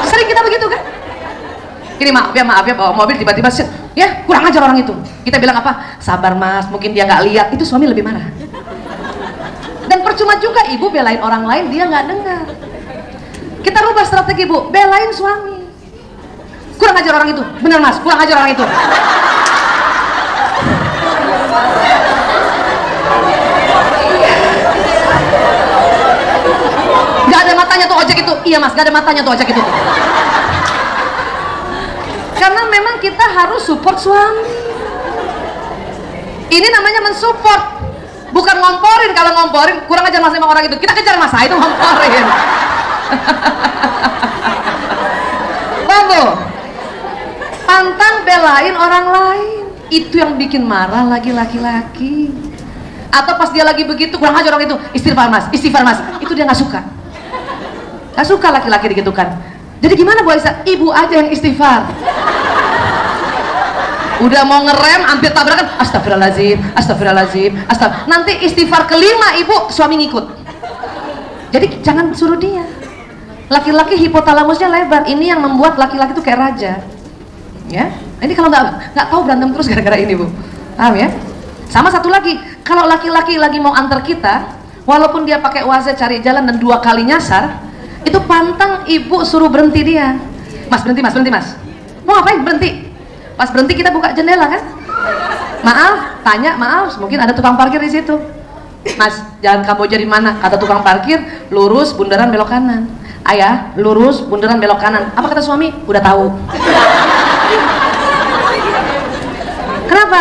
Sering kita begitu kan? Ini maaf ya bawa mobil tiba-tiba ya kurang ajar orang itu. Kita bilang apa? Sabar mas, mungkin dia nggak lihat. Itu suami lebih marah. Dan percuma juga ibu belain orang lain, dia nggak dengar. Kita rubah strategi Bu, belain suami. Kurang ajar orang itu, benar mas, kurang ajar orang itu. Gak ada matanya tuh ojek itu, iya mas, gak ada matanya tuh ojek itu. Karena memang kita harus support suami. Ini namanya mensupport. Bukan ngomporin. Kalau ngomporin kurang ajar mas sama orang itu, kita kejar mas, itu ngomporin. Bambu pantang belain orang lain, itu yang bikin marah lagi laki-laki. Atau pas dia lagi begitu kurang ajar orang itu, istighfar mas, itu dia nggak suka. Nggak suka laki-laki digitukan. Jadi gimana Bu Aisyah? Ibu aja yang istighfar. Udah mau ngerem, hampir tabrakan, astagfirullahaladzim, nanti istighfar kelima ibu, suami ngikut. Jadi jangan suruh dia. Laki-laki hipotalamusnya lebar, ini yang membuat laki-laki itu kayak raja. Ya, ini kalau nggak tahu berantem terus gara-gara ini Bu. Paham ya? Sama satu lagi, kalau laki-laki lagi mau antar kita, walaupun dia pakai waze cari jalan dan 2 kali nyasar, itu pantang ibu suruh berhenti dia. Mas berhenti mas. Mau ngapain berhenti? Pas berhenti kita buka jendela kan? Maaf, tanya maaf, mungkin ada tukang parkir di situ. Mas, jalan Kamboja di mana? Kata tukang parkir, lurus bundaran belok kanan. Ayah, lurus bundaran belok kanan. Apa kata suami? Udah tahu. Kenapa?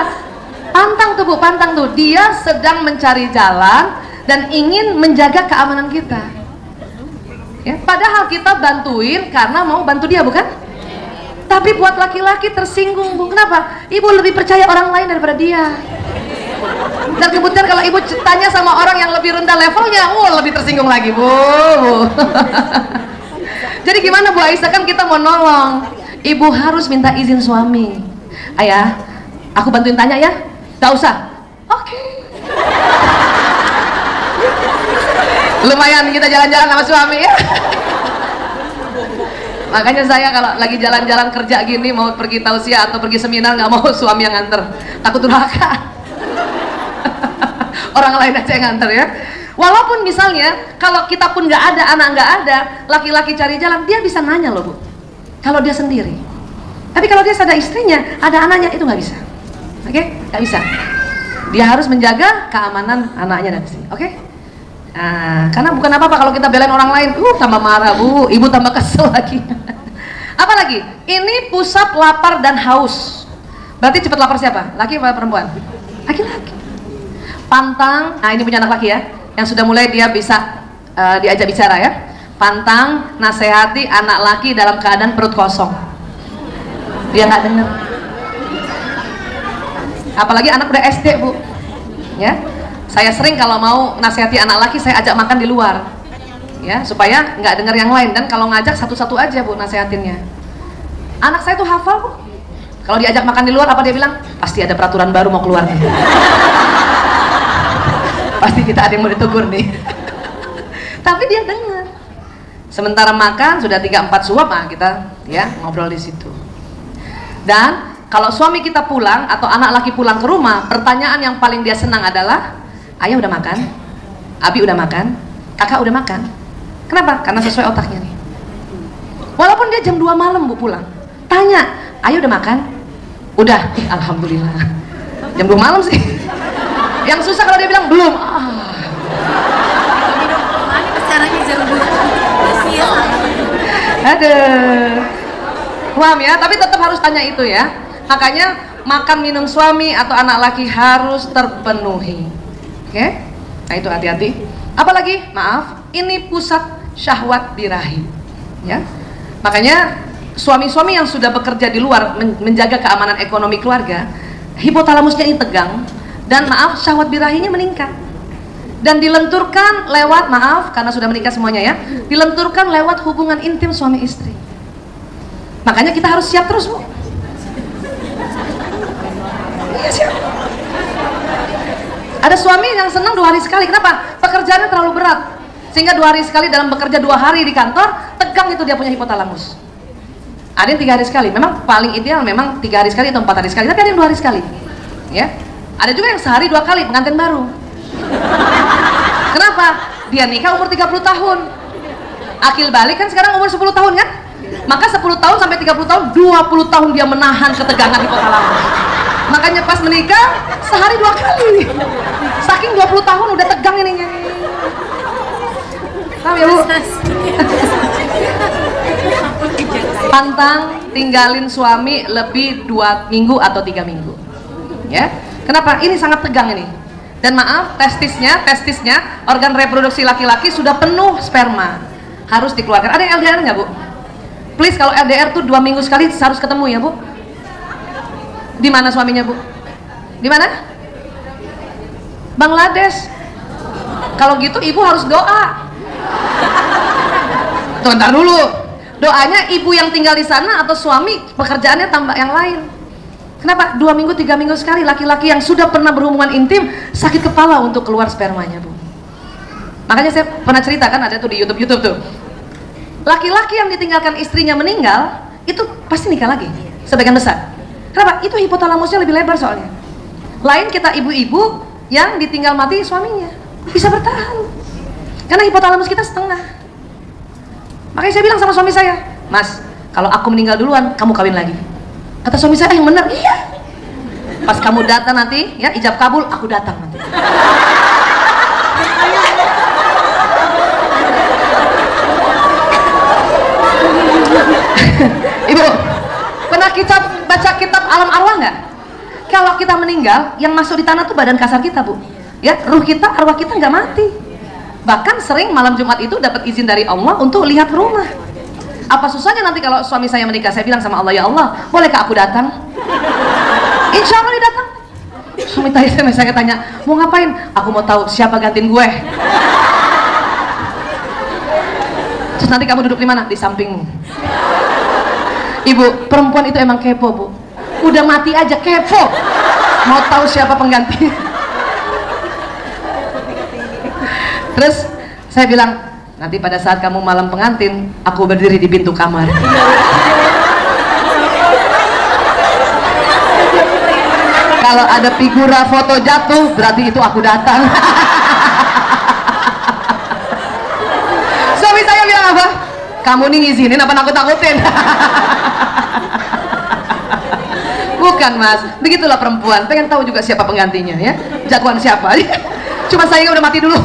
Pantang tuh Bu, pantang tuh. Dia sedang mencari jalan dan ingin menjaga keamanan kita. Ya, padahal kita bantuin karena mau bantu dia, bukan? Tapi buat laki-laki tersinggung Bu. Kenapa? Ibu lebih percaya orang lain daripada dia. Dan kemudian kalau ibu tanya sama orang yang lebih rendah levelnya, lebih tersinggung lagi Bu. Jadi gimana Bu Aisyah, kan kita mau nolong. Ibu harus minta izin suami. Ayah, aku bantuin tanya ya? Gak usah. Oke. Lumayan kita jalan-jalan sama suami ya. Makanya saya kalau lagi jalan-jalan kerja gini, mau pergi tausiah atau pergi seminar, nggak mau suami yang nganter, takut durhaka. Orang lain aja yang nganter ya. Walaupun misalnya kalau kita pun nggak ada, anak nggak ada, laki-laki cari jalan, dia bisa nanya loh Bu, kalau dia sendiri. Tapi kalau dia ada istrinya, ada anaknya, itu nggak bisa. Oke? Nggak bisa. Dia harus menjaga keamanan anaknya dan istri. Oke? Nah, karena bukan apa-apa kalau kita belain orang lain, tambah marah Bu, ibu tambah kesel lagi. Apalagi, ini pusat lapar dan haus. Berarti cepat lapar siapa? Laki atau perempuan? Laki-laki. Pantang, nah ini punya anak laki ya, yang sudah mulai dia bisa diajak bicara ya. Pantang nasihati anak laki dalam keadaan perut kosong. Dia nggak dengar. Apalagi anak udah SD, Bu. Ya. Saya sering kalau mau nasihati anak laki, saya ajak makan di luar. Ya, supaya nggak dengar yang lain, dan kalau ngajak satu-satu aja, Bu, nasihatinnya. Anak saya tuh hafal, Bu. Kalau diajak makan di luar, apa dia bilang? Pasti ada peraturan baru mau keluar nih. Pasti kita ada yang mau ditegur nih. Tapi dia dengar. Sementara makan sudah 3-4 suap, nah kita ya ngobrol di situ. Dan kalau suami kita pulang atau anak laki pulang ke rumah, pertanyaan yang paling dia senang adalah, ayah udah makan? Abi udah makan? Kakak udah makan? Kenapa? Karena sesuai otaknya nih. Walaupun dia jam 2 malam, Bu, pulang, tanya, ayah udah makan? Udah, alhamdulillah. Jam 2 malam sih. Yang susah kalau dia bilang belum. Caranya jam 2. Aduh. Paham ya, tapi tetap harus tanya itu ya. Makanya makan minum suami atau anak laki harus terpenuhi. Oke? Nah itu hati-hati. Apalagi, maaf, ini pusat syahwat birahi. Ya. Makanya suami-suami yang sudah bekerja di luar menjaga keamanan ekonomi keluarga, hipotalamusnya ini tegang, dan maaf, syahwat birahinya meningkat. Dan dilenturkan lewat, maaf, karena sudah menikah semuanya ya, dilenturkan lewat hubungan intim suami istri. Makanya kita harus siap terus, Bu. Iya, siap. Ada suami yang senang 2 hari sekali. Kenapa? Pekerjaannya terlalu berat, sehingga 2 hari sekali dalam bekerja 2 hari di kantor, tegang itu dia punya hipotalamus. Ada yang 3 hari sekali. Memang paling ideal memang 3 hari sekali atau 4 hari sekali. Tapi ada yang 2 hari sekali. Ya. Ada juga yang sehari 2 kali, pengantin baru. Kenapa? Dia nikah umur 30 tahun. Akil balik kan sekarang umur 10 tahun kan? Maka 10 tahun sampai 30 tahun, 20 tahun dia menahan ketegangan hipotalamus. Makanya pas menikah sehari 2 kali. Saking 20 tahun udah tegang ininya. Tahu ya, Bu? Pantang tinggalin suami lebih 2 minggu atau 3 minggu. Ya. Kenapa? Ini sangat tegang ini. Dan maaf, testisnya, organ reproduksi laki-laki sudah penuh sperma. Harus dikeluarkan. Ada yang LDR nggak, Bu? Please, kalau LDR tuh 2 minggu sekali harus ketemu ya, Bu. Di mana suaminya, Bu? Di mana? Bangladesh. Kalau gitu ibu harus doa. Tuh, ntar dulu. Doanya ibu yang tinggal di sana atau suami pekerjaannya tambah yang lain. Kenapa? 2 minggu, 3 minggu sekali laki-laki yang sudah pernah berhubungan intim sakit kepala untuk keluar spermanya, Bu. Makanya saya pernah cerita kan, ada tuh di YouTube tuh. Laki-laki yang ditinggalkan istrinya meninggal itu pasti nikah lagi sebagian besar. Kenapa? Itu hipotalamusnya lebih lebar soalnya. Lain kita ibu-ibu yang ditinggal mati suaminya bisa bertahan karena hipotalamus kita setengah. Makanya saya bilang sama suami saya, Mas, kalau aku meninggal duluan kamu kawin lagi. Kata suami saya, yang benar, iya. Pas kamu datang nanti, ya ijab kabul, aku datang nanti. Ibu, pernah kita baca kitab Alam Arwah nggak? Kalau kita meninggal, yang masuk di tanah tuh badan kasar kita, Bu. Ya, ruh kita, arwah kita nggak mati. Bahkan sering malam Jumat itu dapat izin dari Allah untuk lihat rumah. Apa susahnya nanti kalau suami saya menikah, saya bilang sama Allah, ya Allah, bolehkah aku datang? Insya Allah dia datang. Suami saya tanya, mau ngapain? Aku mau tahu siapa gantiin gue. Terus nanti kamu duduk di mana? Di sampingmu. Ibu, perempuan itu emang kepo, Bu. Udah mati aja kepo. Mau tahu siapa pengganti. Terus saya bilang, nanti pada saat kamu malam pengantin, aku berdiri di pintu kamar. Kalau ada figura foto jatuh, berarti itu aku datang. Suami saya bilang apa? Kamu nih ngizinin apa nakut-nakutin? Bukan, Mas. Begitulah perempuan, pengen tahu juga siapa penggantinya ya. Jagoan siapa? Cuma saya udah mati duluan.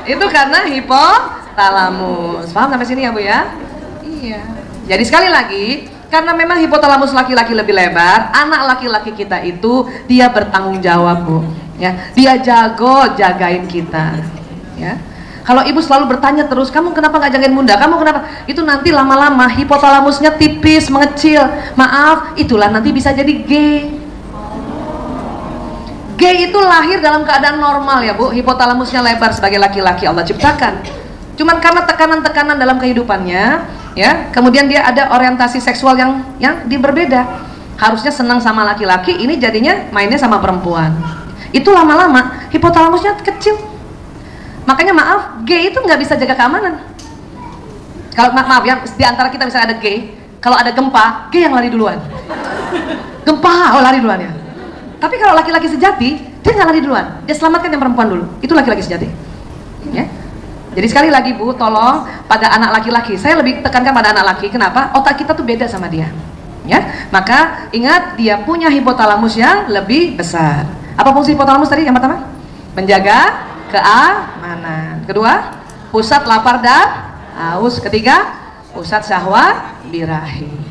Itu karena hipotalamus. Paham sampai sini ya, Bu ya? Iya. Jadi sekali lagi, Karena memang hipotalamus laki-laki lebih lebar, anak laki-laki kita itu dia bertanggung jawab, Bu. Ya, dia jago jagain kita. Ya. Kalau ibu selalu bertanya terus, kamu kenapa nggak jagain bunda? Kamu kenapa? Itu nanti lama-lama hipotalamusnya tipis, mengecil. Maaf, itulah nanti bisa jadi gay. Gay itu lahir dalam keadaan normal ya Bu. Hipotalamusnya lebar sebagai laki-laki Allah ciptakan. Cuman karena tekanan-tekanan dalam kehidupannya, ya, kemudian dia ada orientasi seksual yang berbeda. Harusnya senang sama laki-laki, ini jadinya mainnya sama perempuan. Itu lama-lama hipotalamusnya kecil. Makanya maaf, gay itu nggak bisa jaga keamanan. Kalau maaf ya, di antara kita misalnya ada gay, kalau ada gempa, gay yang lari duluan. Gempa, oh lari duluan ya. Tapi kalau laki-laki sejati, dia nggak lari duluan, dia selamatkan yang perempuan dulu. Itu laki-laki sejati. Ya. Jadi sekali lagi Bu, tolong pada anak laki-laki, saya lebih tekankan pada anak laki. Kenapa? Otak kita tuh beda sama dia. Ya, maka ingat dia punya hipotalamus yang lebih besar. Apa fungsi hipotalamus tadi? Yang pertama, menjaga keamanan. Kedua, pusat lapar dan haus. Ketiga, pusat syahwat birahi.